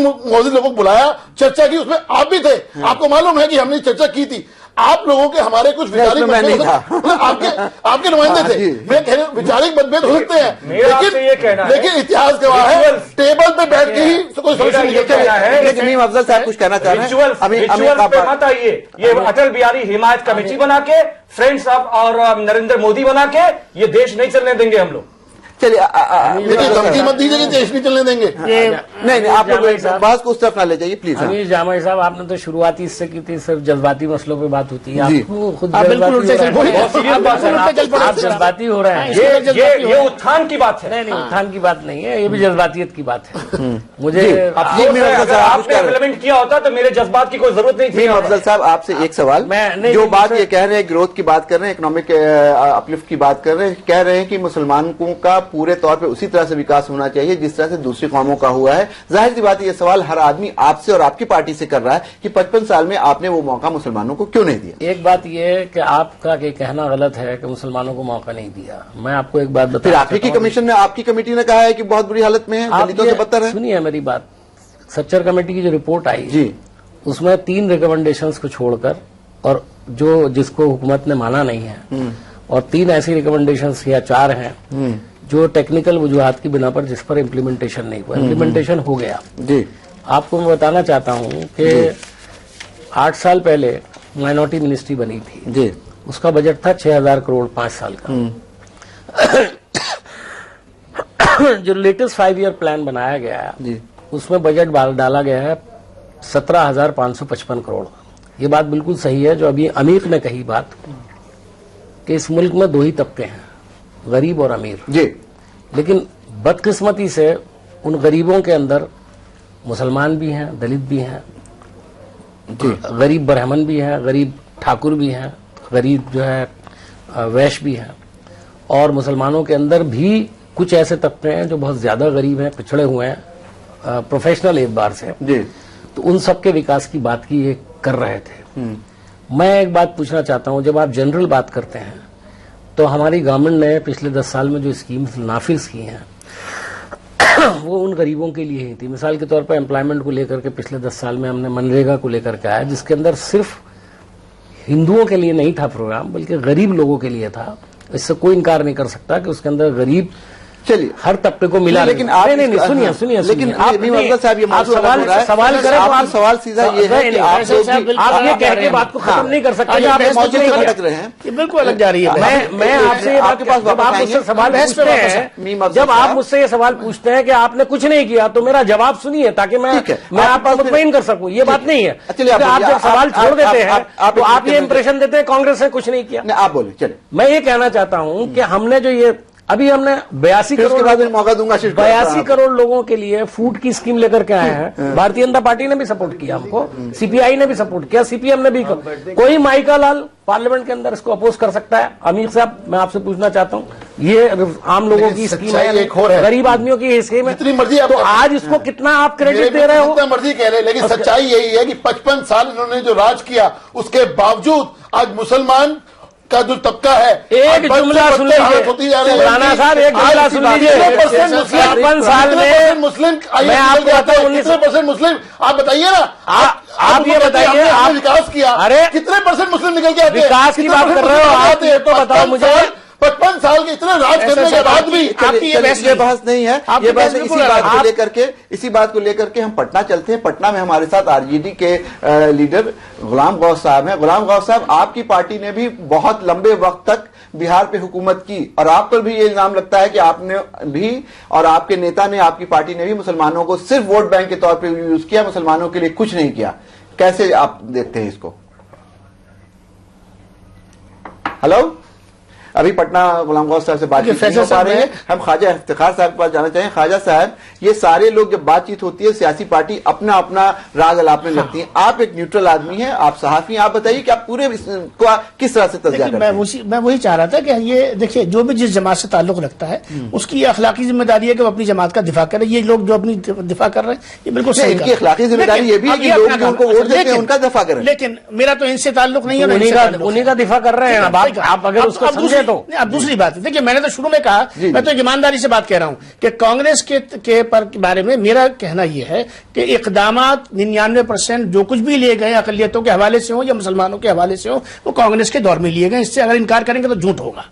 मुअज्जिज लोगों को बुलाया, चर्चा की, उसमें आप भी थे। आपको मालूम है कि हमने चर्चा की थी। आप लोगों के हमारे कुछ विचारिक मतभेद, आपके नुमाइंदे थे, मैं कह रहा हूं विचारिक मतभेद हो सकते हैं, लेकिन इतिहास गवाह है टेबल पे बैठ के ही कोई सोल्यूशन निकलता है। लेकिन मीम अफजल साहब कुछ कहना चाह रहे हैं। रिचुअल्स पे मत आइए। ये अटल बिहारी हिमायत कमेटी बना के, फ्रेंड्स ऑफ और नरेंद्र मोदी बना के ये देश नहीं चलने देंगे हम लोग। चलिए, धमकी मत दीजिए कि देश नहीं चलने देंगे। नहीं, आप लोग बात को उस तरफ ना ले जाइए प्लीज। अमीर जामा साहब, आपने तो शुरुआती इससे की थी, सिर्फ जज्बाती मसलों पे बात होती है, आपको खुद जज्बाती हो रहे हैं। ये उत्थान की बात है। नहीं, उत्थान की बात नहीं है, ये भी जज्बातियत की बात है। मुझे आपने इम्प्लीमेंट किया होता तो मेरे जज्बात की कोई जरूरत नहीं थी। अफजल साहब, आपसे एक सवाल, जो बात ये कह रहे हैं, ग्रोथ की बात कर रहे हैं, इकोनॉमिक अपलिफ्ट की बात कर रहे हैं, कह रहे हैं कि मुसलमानों का पूरे तौर पे उसी तरह से विकास होना चाहिए जिस तरह से दूसरी कौमों का हुआ है। जाहिर सी बात है, ये सवाल हर आदमी आपसे और आपकी पार्टी से कर रहा है कि 55 साल में आपने वो मौका मुसलमानों को क्यों नहीं दिया। एक बात ये है कि आपका ये कहना गलत है कि मुसलमानों को मौका नहीं दिया। मैं आपको एक बात बता, आपकी कमीशन ने, आपकी कमेटी ने कहा है कि बहुत बुरी हालत में है, दलितों से बदतर है। सुनिए मेरी बात, सच्चर कमेटी की जो रिपोर्ट आई जी, उसमें 3 रिकमेंडेशंस को छोड़कर, और जो जिसको हुकूमत ने माना नहीं है, और 3 ऐसी रिकमेंडेशंस या 4 हैं जो टेक्निकल वजूहात की बिना पर, जिस पर इम्प्लीमेंटेशन नहीं हुआ। इम्प्लीमेंटेशन हो गया जी। आपको मैं बताना चाहता हूं कि 8 साल पहले माइनॉरिटी मिनिस्ट्री बनी थी जी, उसका बजट था 6000 करोड़ 5 साल का। जो लेटेस्ट 5 ईयर प्लान बनाया गया है उसमें बजट डाला गया है 17,555 करोड़। ये बात बिल्कुल सही है जो अभी अमीर ने कही बात, कि इस मुल्क में 2 ही तबके हैं, गरीब और अमीर जी। लेकिन बदकिस्मती से उन गरीबों के अंदर मुसलमान भी हैं, दलित भी हैं, गरीब ब्राह्मण भी हैं, गरीब ठाकुर भी हैं, गरीब जो है वैश्य भी हैं, और मुसलमानों के अंदर भी कुछ ऐसे तबके हैं जो बहुत ज्यादा गरीब हैं, पिछड़े हुए हैं प्रोफेशनल एतबार से जी। तो उन सबके विकास की बात की ये कर रहे थे। मैं एक बात पूछना चाहता हूं, जब आप जनरल बात करते हैं तो हमारी गवर्नमेंट ने पिछले 10 साल में जो स्कीम्स नाफिज की हैं वो उन गरीबों के लिए ही थी। मिसाल के तौर पर एम्प्लॉयमेंट को लेकर के पिछले 10 साल में हमने मनरेगा को लेकर के आया, जिसके अंदर सिर्फ हिंदुओं के लिए नहीं था प्रोग्राम, बल्कि गरीब लोगों के लिए था। इससे कोई इनकार नहीं कर सकता कि उसके अंदर गरीब, चलिए, हर तबके को मिला। लेकिन आप नहीं, सुनिए, लेकिन आप साहब ये सवाल करें तो आप सवाल सीधा ये है कि आप ये कह के बात को खत्म नहीं कर सकते। आप भटक रहे हैं, ये बिल्कुल अलग जा रही है। मैं आपसे ये बात के पास, आप मुझसे सवाल पूछते हैं, जब आप मुझसे ये सवाल पूछते हैं कि आपने कुछ नहीं किया, तो मेरा जवाब सुनिए ताकि मैं आपको मुतमईन कर सकूं। ये बात नहीं है। चलिए, आप जब सवाल छोड़ देते हैं तो आप ये इंप्रेशन देते हैं कांग्रेस ने कुछ नहीं किया। आप बोले, चलिए। मैं ये कहना चाहता हूं कि हमने जो ये अभी हमने 82 करोड़, बाद मौका दूंगा, 82 करोड़ लोगों के लिए फूड की स्कीम लेकर के आए हैं। भारतीय जनता पार्टी ने भी सपोर्ट किया हमको, सीपीआई ने भी सपोर्ट किया, सीपीएम ने भी। कोई माइका लाल पार्लियामेंट के अंदर इसको अपोज कर सकता है? अमीर साहब, मैं आपसे पूछना चाहता हूँ, ये आम लोगों की स्कीम है, गरीब आदमियों की स्कीम है, जितनी मर्जी, तो आज इसको कितना आप क्रेडिट दे रहे हो? जितना मर्जी कह रहे हैं, लेकिन सच्चाई यही है कि 55 साल इन्होंने जो राज किया, उसके बावजूद आज मुसलमान का जो तबका है, एक जुमला सुन लीजिए राणा साहब, एक जुमला सुन लीजिए। 55 साल में मुस्लिम, मैं आपको बताऊं 19% मुस्लिम, आप बताइए ना, आप ये बताइए, आप विकास किया, अरे कितने % मुस्लिम निकल के आते हैं? विकास की बात कर रहे हो आप, ये तो बताओ मुझे। 55 साल के इतने राज करने के बाद भी आपकी ये बहस नहीं है। ये बहस इसी बात को लेकर के हम पटना चलते हैं। पटना में हमारे साथ आरजेडी के लीडर गुलाम गौस साहब हैं। गुलाम गौस साहब, आपकी पार्टी ने भी बहुत लंबे वक्त तक बिहार पे हुकूमत की, और आप पर भी ये इल्जाम लगता है कि आपने भी और आपके नेता ने, आपकी पार्टी ने भी मुसलमानों को सिर्फ वोट बैंक के तौर पर यूज किया, मुसलमानों के लिए कुछ नहीं किया। कैसे आप देखते हैं इसको? हेलो, अभी पटना गुलाम गौस साहब से बातचीत नहीं हो पा रही है, हम ख्वाजा इफ्तिखार साहब के पास जाना चाहें। ख्वाजा साहब, ये सारे लोग जब बातचीत होती है सियासी पार्टी अपना अपना राग अलापने लगती है, आप एक न्यूट्रल आदमी हैं, आप सहाफी हैं, आप बताइए कि आप पूरे को किस तरह से तज्जिया करते हैं? मैं वही चाह रहा था कि ये देखिए, जो भी जिस जमात से ताल्लुक रखता है उसकी अखलाकी जिम्मेदारी है कि वो अपनी जमात का दिफा करे। ये लोग जो अपनी दिफा कर रहे हैं ये बिल्कुल सही, इनकी अखलाकी जिम्मेदारी ये भी है कि लोग जो उनको वोट देते हैं उनका दिफा करें। लेकिन मेरा तो इनसे ताल्लुक नहीं है, उन्हीं का दिफा कर रहे हैं। आप अगर उसको समझे तो अब दूसरी बात है, देखिए मैंने तो शुरू में कहा, मैं तो ईमानदारी से बात कह रहा हूं कि कांग्रेस के बारे में मेरा कहना यह है कि इकदामात 99% जो कुछ भी लिए गए अकलियतों के हवाले से हो या मुसलमानों के हवाले से हो वो कांग्रेस के दौर में लिए गए। इससे अगर इनकार करेंगे तो झूठ होगा।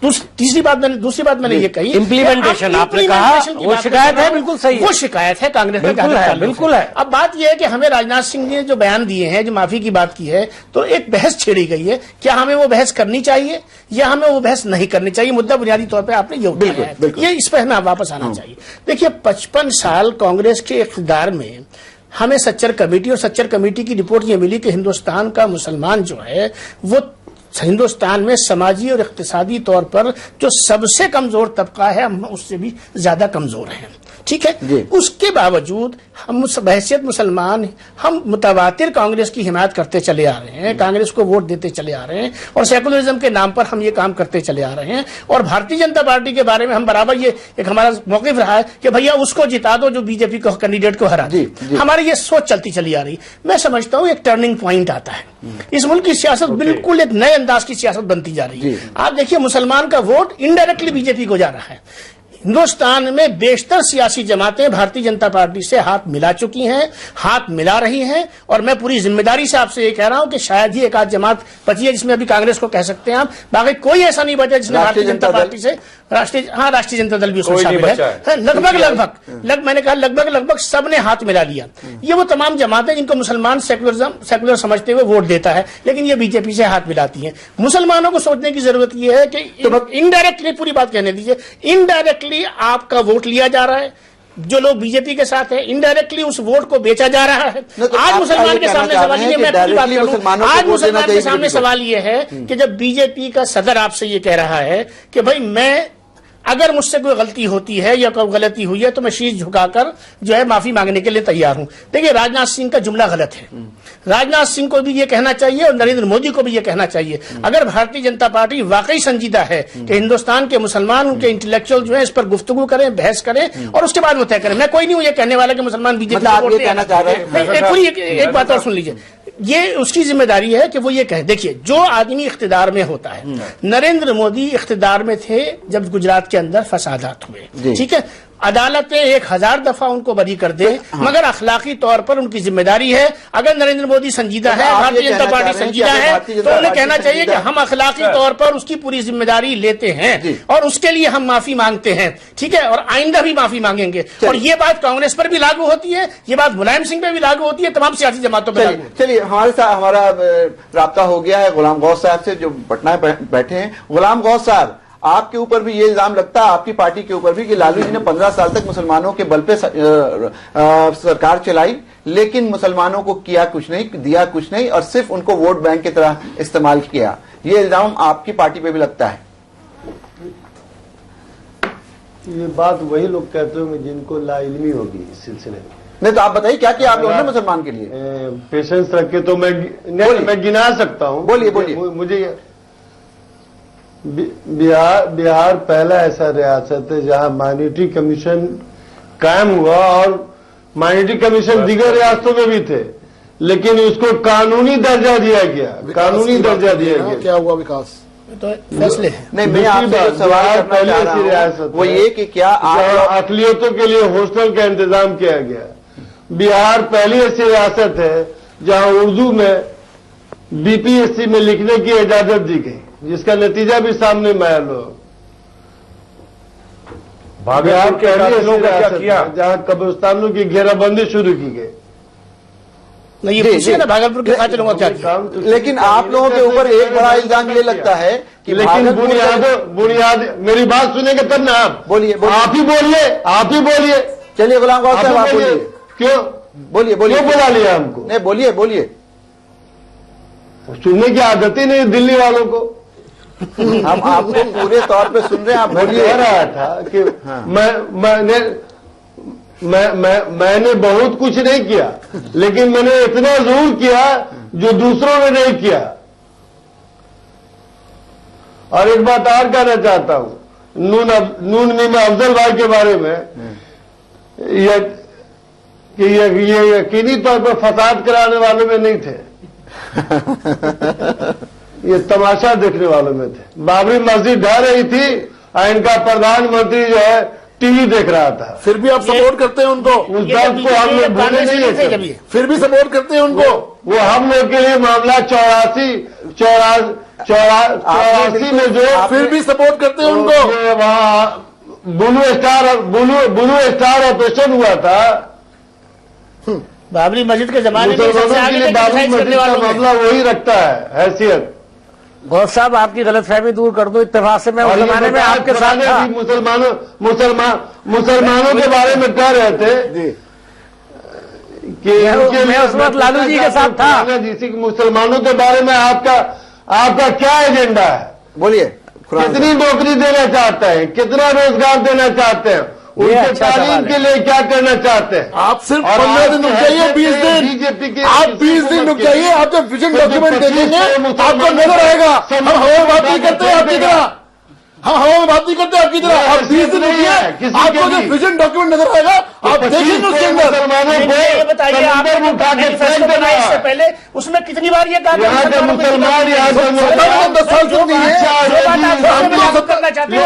दूसरी बात मैंने ये कही, इम्प्लीमेंटेशन आपने कहा वो शिकायत है, बिल्कुल सही, वो शिकायत है कांग्रेस में, बिल्कुल है। अब बात यह है कि हमें राजनाथ सिंह ने जो बयान दिए हैं, जो माफी की बात की है, तो एक बहस छेड़ी गई है, क्या हमें वो बहस करनी चाहिए या हमें वो बहस नहीं करनी चाहिए? मुद्दा बुनियादी तौर पर आपने ये उठाया है, ये इस पर हमें वापस आना चाहिए। देखिए 55 साल कांग्रेस के इख्तियार में हमें सच्चर कमेटी और सच्चर कमेटी की रिपोर्ट ये मिली कि हिंदुस्तान का मुसलमान जो है वो हिंदुस्तान में समाजी और इक्तिसादी तौर पर जो सबसे कमजोर तबका है, हम उससे भी ज्यादा कमजोर हैं। ठीक है, उसके बावजूद हम बहैसियत मुसलमान हम मुतवातिर कांग्रेस की हिमायत करते चले आ रहे हैं, कांग्रेस को वोट देते चले आ रहे हैं और सेकुलरिज्म के नाम पर हम ये काम करते चले आ रहे हैं। और भारतीय जनता पार्टी के बारे में हम बराबर ये एक हमारा मौकिफ रहा है कि भैया उसको जिता दो जो बीजेपी को कैंडिडेट को हरा दे। हमारी ये सोच चलती चली आ रही। मैं समझता हूँ एक टर्निंग पॉइंट आता है, इस मुल्क की सियासत बिल्कुल एक नए अंदाज की सियासत बनती जा रही है। आप देखिए मुसलमान का वोट इनडायरेक्टली बीजेपी को जा रहा है। हिंदुस्तान में बेशतर सियासी जमातें भारतीय जनता पार्टी से हाथ मिला चुकी हैं, हाथ मिला रही हैं। और मैं पूरी जिम्मेदारी से आपसे ये कह रहा हूं कि शायद ही एक आध जमात बची है जिसमें अभी कांग्रेस को कह सकते हैं आप, बाकी कोई ऐसा नहीं बचा जिसने भारतीय जनता पार्टी से राष्ट्रीय जनता दल भी उसमें शामिल है। लगभग मैंने कहा लगभग सबने हाथ मिला लिया। ये वो तमाम जमातें जिनको मुसलमान सेकुलर समझते हुए वोट देता है, लेकिन ये बीजेपी से हाथ मिलाती है। मुसलमानों को सोचने की जरूरत यह है कि इनडायरेक्टली, पूरी बात कहने दीजिए, इनडायरेक्टली आपका वोट लिया जा रहा है। जो लोग बीजेपी के साथ है इनडायरेक्टली उस वोट को बेचा जा रहा है। तो आज मुसलमान के सामने सवाल ये, मैं पूरी बात करूं, आज मुसलमान के सामने सवाल ये है कि जब बीजेपी का सदर आपसे ये कह रहा है कि भाई मैं अगर मुझसे कोई गलती होती है या कोई गलती हुई है तो मैं शीश झुकाकर जो है माफी मांगने के लिए तैयार हूं। देखिए राजनाथ सिंह का जुमला गलत है। राजनाथ सिंह को भी ये कहना चाहिए और नरेंद्र मोदी को भी ये कहना चाहिए, अगर भारतीय जनता पार्टी वाकई संजीदा है कि हिंदुस्तान के मुसलमान, उनके इंटेलेक्चुअल जो है इस पर गुफ्तगू करें, बहस करें और उसके बाद वो तय करें। मैं कोई नहीं हूं ये कहने वाला कि मुसलमान बीजेपी को वोट दें। पूरी एक बात और सुन लीजिए, ये उसकी जिम्मेदारी है कि वो ये कहे। देखिए जो आदमी इख्तिदार में होता है, नरेंद्र मोदी इख्तिदार में थे जब गुजरात के अंदर फसादात हुए, ठीक है, अदालतें 1000 दफा उनको बरी कर दे, मगर अखलाकी तौर पर उनकी जिम्मेदारी है। अगर नरेंद्र मोदी संजीदा है, भारतीय जनता पार्टी संजीदा है, तो उन्हें कहना चाहिए कि हम अखलाकी तौर पर उसकी पूरी जिम्मेदारी लेते हैं और उसके लिए हम माफी मांगते हैं, ठीक है, और आइंदा भी माफी मांगेंगे। और ये बात कांग्रेस पर भी लागू होती है, ये बात मुलायम सिंह पर भी लागू होती है, तमाम सियासी जमातों पर लागू। चलिए हमारे साथ हमारा राब्ता हो गया है गुलाम गौस साहब से जो पटना में बैठे हैं। गुलाम गौस साहब, आपके ऊपर भी ये इल्जाम लगता है, आपकी पार्टी के ऊपर भी, कि लालू जी ने 15 साल तक मुसलमानों के बल पे सरकार चलाई, लेकिन मुसलमानों को किया कुछ नहीं, दिया कुछ नहीं और सिर्फ उनको वोट बैंक की तरह इस्तेमाल किया। ये इल्जाम आपकी पार्टी पे भी लगता है? ये बात वही लोग कहते होंगे जिनको लाइल्मी होगी इस सिलसिले में। नहीं तो आप बताइए क्या किया आप लोगों ने मुसलमान के लिए? पेशेंस रख के तो मैं गिना सकता हूँ। बोलिए। मुझे बिहार पहला ऐसा रियासत है जहां माइनॉरिटी कमीशन कायम हुआ और माइनॉरिटी कमीशन दीगर रियासतों में भी थे, लेकिन उसको कानूनी दर्जा दिया गया। कानूनी दर्जा दिया गया। क्या हुआ विकास? तो फैसले हैं। नहीं, मैं आपसे जो सवाल करना चाह रहा हूं वो ये कि क्या अकलियतों के लिए हॉस्टल का इंतजाम किया गया। बिहार पहली ऐसी रियासत है जहां उर्दू में बीपीएससी में लिखने की इजाजत दी गई, जिसका नतीजा भी सामने में आया। लोग बिहार पहली क्या किया जहां कब्रिस्तानों की घेराबंदी शुरू की गई। नहीं ये पूछिए ना भागलपुर के कातिलों का क्या किया। लेकिन आप लोगों के ऊपर एक बड़ा इल्जाम ये लगता है कि लेकिन बुनियाद मेरी बात सुनेंगे तब ना आप बोलिए। आप ही बोलिए। चलिए गुलाम गौस साहब आप बोलिए। क्यों बोलिए क्यों बुला लिया हमको? नहीं बोलिए। सुनने की आदत ही नहीं दिल्ली वालों को। हम आपको पूरे तौर पे सुन रहे हैं, आप बोलिए। कह रहा था कि मैंने बहुत कुछ नहीं किया, लेकिन मैंने इतना जरूर किया जो दूसरों ने नहीं किया। और एक बात और कहना चाहता हूं, नून मीम अफजल भाई के बारे में, ये यकीनी तौर पर फसाद कराने वालों में नहीं थे, ये तमाशा देखने वालों में थे। बाबरी मस्जिद ढह रही थी और इनका प्रधानमंत्री जो है टीवी देख रहा था। फिर भी आप सपोर्ट करते हैं उनको? उस दर्द को हम लोग भूले नहीं है, फिर भी सपोर्ट करते हैं उनको? वो हम लोग के लिए मामला 84 में जो, फिर भी सपोर्ट करते हैं उनको? वहाँ ब्लू स्टार ऑपरेशन हुआ था बाबरी मस्जिद के जमाने में मुसलमानों के लिए, बाबरी मस्जिद का मामला वही रखता है हैसियत। गौस साहब, आपकी गलतफहमी दूर कर दो, इत्तेफाक से मैं उस जमाने में आपके साथ था। मुसलमानों के बारे में कह रहे थे कि मैं उस वक्त लालू जी के साथ था। मुसलमानों के बारे में आपका क्या एजेंडा है? बोलिए। कितनी नौकरी देना चाहते हैं, कितना रोजगार देना चाहते हैं, उनके तालीम के लिए क्या करना चाहते हैं? आप सिर्फ 15 दिन रुक जाइए, 20 दिन, बीजेपी आप 20 दिन रुक जाइए। आप जब विजन डॉक्यूमेंट देखेंगे आपको नजर आएगा। हम हवा में बात नहीं करते आपकी तरह, हम हवा में बात नहीं करते आपकी तरह। आप 20 दिन रुकिए, आपको जब विजन डॉक्यूमेंट नजर आएगा आप देखेंगे उसके अंदर। ये बताइए, आपने मैनिफेस्टो बनाया इससे पहले, उसमें कितनी बार ये कहा मुसलमान 10 साल क्यों नहीं है? करना चाहते हैं?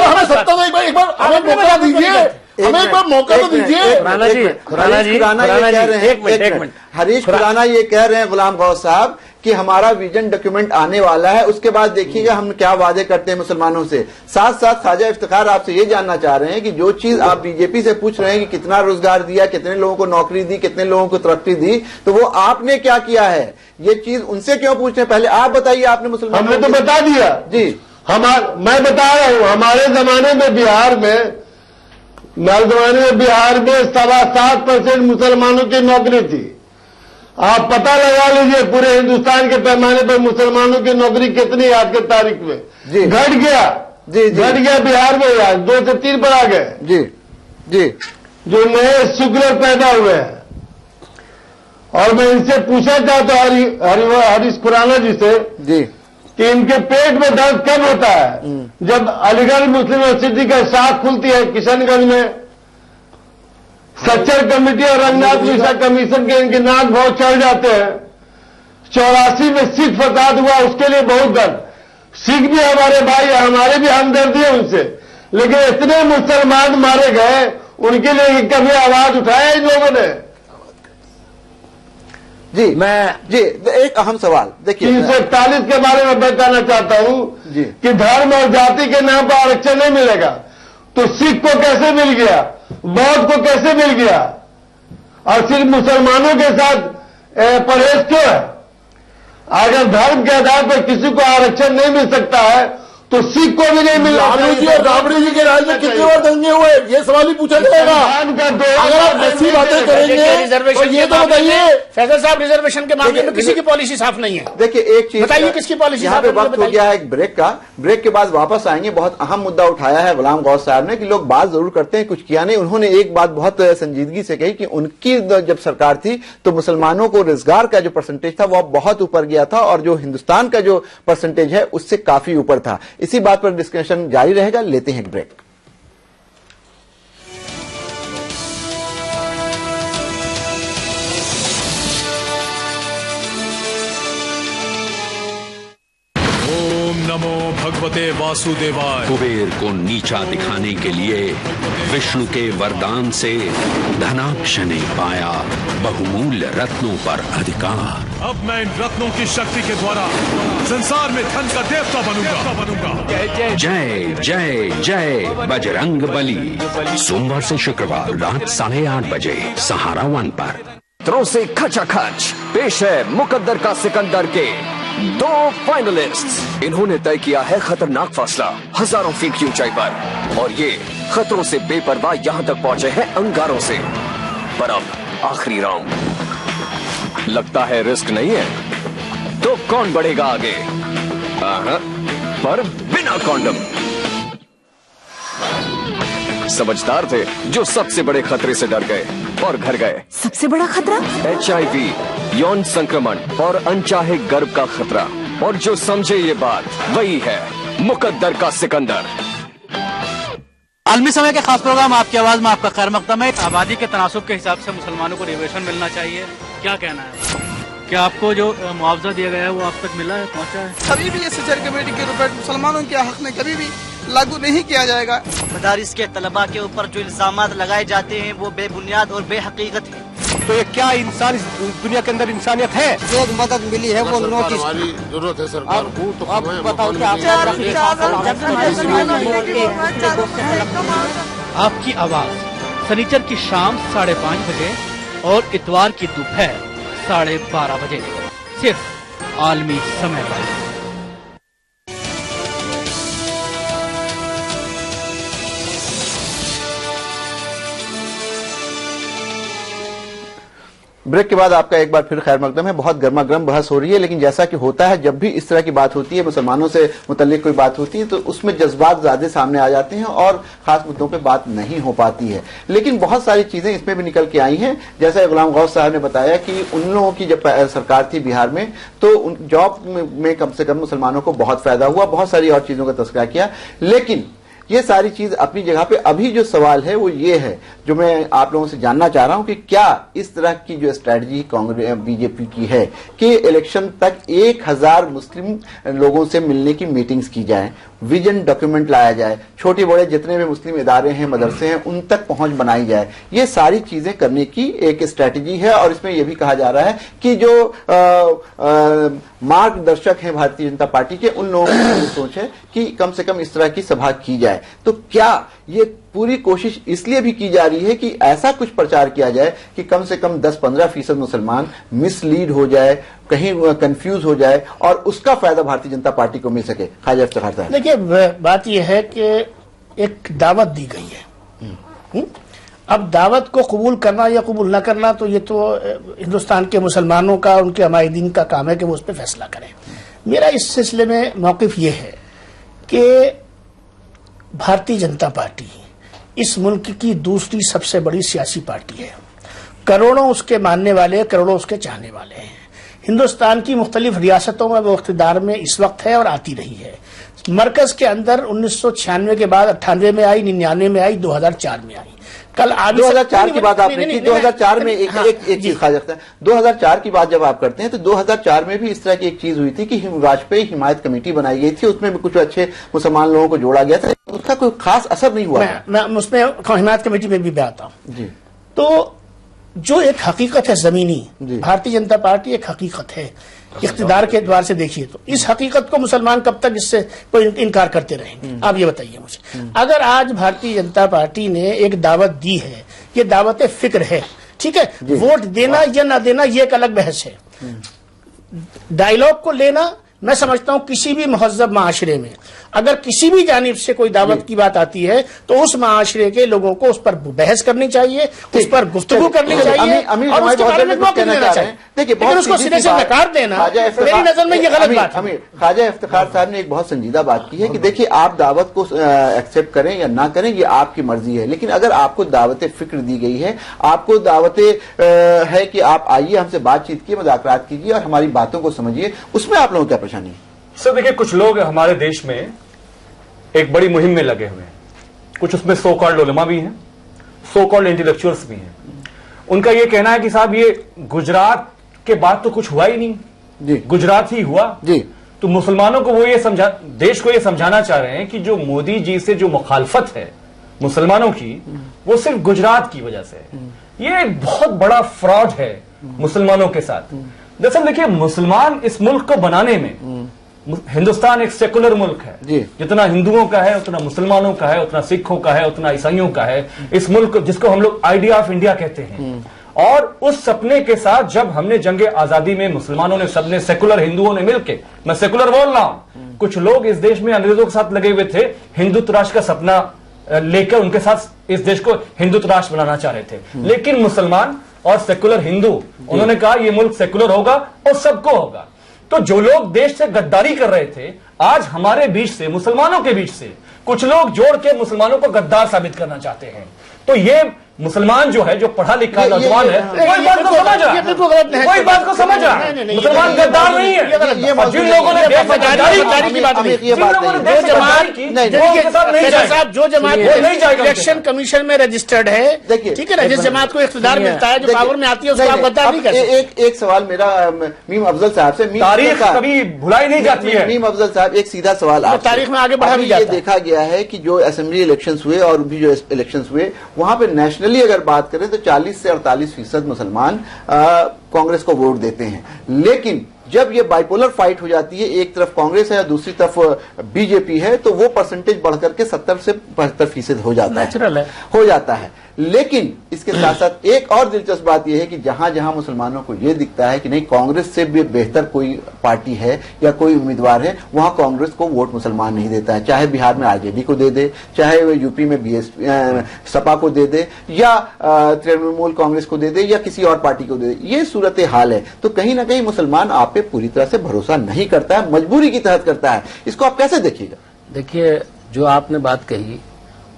हमें सत्ता में एक बार हमें मौका दीजिए, हमें एक बार मौका तो दीजिए। हरीश खुराना ये कह रहे हैं गुलाम गौस साहब कि हमारा विजन डॉक्यूमेंट आने वाला है, उसके बाद देखिएगा हम क्या वादे करते हैं मुसलमानों से। साथ साथ ख्वाजा इफ्तिखार आपसे ये जानना चाह रहे हैं कि जो चीज आप बीजेपी से पूछ रहे हैं कि कितना रोजगार दिया, कितने लोगों को नौकरी दी, कितने लोगों को तरक्की दी, तो वो आपने क्या किया है, ये चीज उनसे क्यों पूछ रहे हैं? पहले आप बताइए, आपने मुसलमानों हमने तो बता दिया जी। मैं बता रहा हूं, हमारे जमाने में बिहार में 7.5% मुसलमानों की नौकरी थी। आप पता लगा लीजिए पूरे हिंदुस्तान के पैमाने पर मुसलमानों की नौकरी कितनी आज के तारीख में घट गया। घट गया बिहार में, यार 2 से 3 पर आ गए जी। जो नए शुक्र पैदा हुए हैं। और मैं इनसे पूछना चाहता हूं हरीश खुराना जी से जी कि इनके पेट में दर्द कब होता है? जब अलीगढ़ मुस्लिम यूनिवर्सिटी का शाख खुलती है किशनगंज में, सच्चर कमेटी और रंगनाथ मिश्रा कमीशन के इनके नाक बहुत चढ़ जाते हैं। 84 में सिख फसाद हुआ, उसके लिए बहुत दर्द। सिख भी हमारे भाई, हमारे भी हमदर्दी है उनसे, लेकिन इतने मुसलमान मारे गए, उनके लिए कभी आवाज उठाया इन लोगों ने? जी एक अहम सवाल देखिए, 341 के बारे में बताना चाहता हूं कि धर्म और जाति के नाम पर आरक्षण नहीं मिलेगा। तो सिख को कैसे मिल गया, बौद्ध को कैसे मिल गया, और सिर्फ मुसलमानों के साथ परहेज क्यों है? अगर धर्म के आधार पर किसी को आरक्षण नहीं मिल सकता है तो सिख को भी नहीं मिल। लालू जी और राबड़ी जी के राज में कितनी बार दंगे हुए, ये सवाल ही पूछा जाएगा। अगर आप ऐसी बातें करेंगे तो ये तो बताइए। फैजल साहब, रिजर्वेशन के मामले में किसी की पॉलिसी साफ नहीं है। देखिए एक चीज बताइए, किसकी पॉलिसी यहाँ पे वक्त हो गया है एक ब्रेक का। ब्रेक के बाद वापस आएंगे। बहुत अहम मुद्दा उठाया है गुलाम गौस साहब ने कि लोग बात जरूर करते हैं, कुछ किया नहीं। उन्होंने एक बात बहुत संजीदगी से कही कि उनकी जब सरकार थी तो मुसलमानों को रोजगार का जो परसेंटेज था वो बहुत ऊपर गया था, और जो हिंदुस्तान का जो परसेंटेज है उससे काफी ऊपर था। इसी बात पर डिस्कशन जारी रहेगा। लेते हैं एक ब्रेक। ओम नमो भगवते वासुदेवाय। कुबेर को नीचा दिखाने के लिए विष्णु के वरदान से धनाक्ष ने पाया बहुमूल्य रत्नों पर अधिकार। अब मैं इन रत्नों की शक्ति के द्वारा संसार में धन का देवता बनूंगा। जय जय जय बजरंग बली। सोमवार से शुक्रवार रात 8:30 बजे सहारा 1 पर। त्रों से खचाखच पेश है मुकद्दर का सिकंदर के 2 फाइनलिस्ट्स। इन्होंने तय किया है खतरनाक फासला हजारों फीट की ऊंचाई पर, और ये खतरों से बेपरवाह यहां तक पहुंचे हैं अंगारों से। पर अब आखिरी राउंड, लगता है रिस्क नहीं है तो कौन बढ़ेगा आगे? पर बिना कॉन्डम। समझदार थे जो सबसे बड़े खतरे से डर गए और घर गए। सबसे बड़ा खतरा HIV, यौन संक्रमण और अनचाहे गर्भ का खतरा। और जो समझे ये बात वही है मुकद्दर का सिकंदर। आलमी समय के खास प्रोग्राम आपकी आवाज में आपका खैर मकदम है। आबादी के तनासुब के हिसाब से मुसलमानों को रिजर्वेशन मिलना चाहिए, क्या कहना है? क्या आपको जो मुआवजा दिया गया है वो आप तक मिला है, पहुंचा है? कभी भी ये सिचर कमेटी के रुपए मुसलमानों के हक में कभी भी लागू नहीं किया जाएगा। मदारिस के तलबा के ऊपर जो इल्जामात लगाए जाते हैं वो बेबुनियाद और बेहकीकत है। तो ये क्या इंसान इस दुनिया के अंदर इंसानियत है? जो मदद मिली है वो नोटिस जरूरत है सरकार को। तो आप बताओ कि आपकी आवाज शनिचर की शाम 5:30 बजे और इतवार की दोपहर 12:30 बजे सिर्फ आलमी समय पर। ब्रेक के बाद आपका एक बार फिर खैर मकदम है। बहुत गर्मा गर्म बहस हो रही है, लेकिन जैसा कि होता है जब भी इस तरह की बात होती है, मुसलमानों से मुतल्लिक कोई बात होती है, तो उसमें जज्बात ज्यादा सामने आ जाते हैं और खास मुद्दों पे बात नहीं हो पाती है। लेकिन बहुत सारी चीजें इसमें भी निकल के आई हैं। जैसा गुलाम गौस साहब ने बताया कि उन लोगों की जब सरकार थी बिहार में, तो जॉब में कम से कम मुसलमानों को बहुत फायदा हुआ, बहुत सारी और चीजों का तस्करा किया। लेकिन ये सारी चीज अपनी जगह पे। अभी जो सवाल है वो ये है, जो मैं आप लोगों से जानना चाह रहा हूं, कि क्या इस तरह की जो स्ट्रेटजी कांग्रेस बीजेपी की है कि इलेक्शन तक 1000 मुस्लिम लोगों से मिलने की मीटिंग्स की जाए, विजन डॉक्यूमेंट लाया जाए, छोटे बड़े जितने भी मुस्लिम इदारे हैं, मदरसे हैं, उन तक पहुंच बनाई जाए, ये सारी चीजें करने की एक स्ट्रेटजी है। और इसमें यह भी कहा जा रहा है कि जो मार्गदर्शक हैं भारतीय जनता पार्टी के, उन लोगों की सोच है कि कम से कम इस तरह की सभा की जाए। तो क्या ये पूरी कोशिश इसलिए भी की जा रही है कि ऐसा कुछ प्रचार किया जाए कि कम से कम 10-15% मुसलमान मिसलीड हो जाए, कहीं कंफ्यूज हो जाए और उसका फायदा भारतीय जनता पार्टी को मिल सके? ख्वाजा इफ्तिखार साहब, देखिए बात यह है कि एक दावत दी गई है। अब दावत को कबूल करना या कबूल न करना तो ये तो हिंदुस्तान के मुसलमानों का, उनके हमायदीन का काम है कि वो उस पर फैसला करें। मेरा इस सिलसिले में मौक़िफ़ ये है कि भारतीय जनता पार्टी इस मुल्क की दूसरी सबसे बड़ी सियासी पार्टी है। करोड़ों उसके मानने वाले, करोड़ों उसके चाहने वाले हैं। हिंदुस्तान की मुख्तलिफ रियासतों में वो इक़्तिदार में इस वक्त है और आती रही है। मरकज के अंदर 1996 के बाद 98 में आई, 99 में आई, 2004 में आई। कल 2004 की बात आपने की। 2004 में एक चीज खा जाता है। 2004 की बात जब आप करते हैं तो 2004 में भी इस तरह की एक चीज हुई थी कि वाजपेयी हिमायत कमेटी बनाई गई थी, उसमें भी कुछ अच्छे मुसलमान लोगों को जोड़ा गया था, उसका कोई खास असर नहीं हुआ। मैं उसमें हिमायत कमेटी में भी आता हूं जी। तो जो एक हकीकत है जमीनी, भारतीय जनता पार्टी एक हकीकत है इख्तिदार के एतबार से देखिए, तो इस हकीकत को मुसलमान कब तक इससे कोई इनकार करते रहेंगे? आप ये बताइए मुझे। अगर आज भारतीय जनता पार्टी ने एक दावत दी है, ये दावत फिक्र है, ठीक है, वोट देना या ना देना ये एक अलग बहस है। डायलॉग को लेना, मैं समझता हूं किसी भी महज़्ज़ब माशरे में अगर किसी भी जानिब से कोई दावत की बात आती है तो उस माशरे के लोगों को उस पर बहस करनी चाहिए, उस पर गुफ्तगू करनी चाहिए और उसके बारे में मौक़िफ़ लेना चाहिए। देखिए, लेकिन उसको सिरे से नकार देना मेरी नजर में ये गलत बात है। ख्वाजा इफ्तिखार साहब ने एक बहुत संजीदा बात की है कि देखिए, आप दावत को एक्सेप्ट करें या ना करें ये आपकी मर्जी है, लेकिन अगर आपको दावत फिक्र दी गई है, आपको दावत है कि आप आइए हमसे बातचीत कीजिए, मुज़ाकरात कीजिए और हमारी बातों को समझिए, उसमें आप लोगों को क्या परेशानी है? सर देखिए, कुछ लोग हमारे देश में एक बड़ी मुहिम में लगे हुए हैं। कुछ उसमें सो कॉल्ड उलमा भी हैं, सो कॉल्ड इंटेलेक्चुअल्स भी हैं। उनका यह कहना है कि साहब ये गुजरात के बाद तो कुछ हुआ ही नहीं जी, गुजरात ही हुआ जी। तो मुसलमानों को वो ये देश को ये समझाना चाह रहे हैं कि जो मोदी जी से जो मुखालफत है मुसलमानों की, वो सिर्फ गुजरात की वजह से है। ये एक बहुत बड़ा फ्रॉड है मुसलमानों के साथ। दरअसल देखिए, मुसलमान इस मुल्क को बनाने में, हिंदुस्तान एक सेकुलर मुल्क है, जितना हिंदुओं का है उतना मुसलमानों का है, उतना सिखों का है, उतना ईसाइयों का है। इस मुल्क जिसको हम लोग आइडिया ऑफ इंडिया कहते हैं, और उस सपने के साथ जब हमने जंगे आजादी में मुसलमानों ने, सबने, सेकुलर हिंदुओं ने मिलकर, मैं सेकुलर बोल रहा हूं, कुछ लोग इस देश में अंग्रेजों के साथ लगे हुए थे, हिंदुत्व राष्ट्र का सपना लेकर उनके साथ इस देश को हिंदुत्व राष्ट्र बनाना चाह रहे थे। लेकिन मुसलमान और सेकुलर हिंदू, उन्होंने कहा ये मुल्क सेकुलर होगा और सबको होगा। तो जो लोग देश से गद्दारी कर रहे थे, आज हमारे बीच से, मुसलमानों के बीच से कुछ लोग जोड़ के मुसलमानों को गद्दार साबित करना चाहते हैं। तो ये मुसलमान जो है, जो पढ़ा लिखा नौजवान है, कोई बात को समझ रहा है, कोई बात को समझ रहा है। मुसलमान गद्दार नहीं है। जिन लोगों ने देश में गद्दारी की बात नहीं, जिन लोगों ने देश में गद्दारी की, जो जमात इलेक्शन कमीशन में रजिस्टर्ड है, ठीक है ना, जिस जमात को इख्तियार मिलता है, जो पावर में आती है, उसको आप गद्दार नहीं कर सकते। एक सवाल मेरा मीम अफजल साहब से, तारीख कभी भुलाई नहीं जाती है। मीम अफजल साहब, एक सीधा सवाल, तारीख में आगे बढ़ा भी जाता है। देखा गया है कि जो असेंबली इलेक्शंस हुए और भी जो इलेक्शंस हुए, वहां पे नेशनली अगर बात करें तो 40 से 48% मुसलमान कांग्रेस को वोट देते हैं। लेकिन जब ये बाइपोलर फाइट हो जाती है, एक तरफ कांग्रेस है, दूसरी तरफ बीजेपी है, तो वो परसेंटेज बढ़कर के 70 से 75% हो जाता है, हो जाता है। लेकिन इसके साथ साथ एक और दिलचस्प बात यह है कि जहां जहां मुसलमानों को यह दिखता है कि नहीं, कांग्रेस से भी बेहतर कोई पार्टी है या कोई उम्मीदवार है, वहां कांग्रेस को वोट मुसलमान नहीं देता है। चाहे बिहार में आरजेडी को दे दे, चाहे यूपी में सपा को दे दे, या तृणमूल कांग्रेस को दे दे, या किसी और पार्टी को दे दे। ये सूरत हाल है। तो कहीं ना कहीं मुसलमान आप पे पूरी तरह से भरोसा नहीं करता है, मजबूरी की तहत करता है। इसको आप कैसे देखिएगा? देखिए, जो आपने बात कही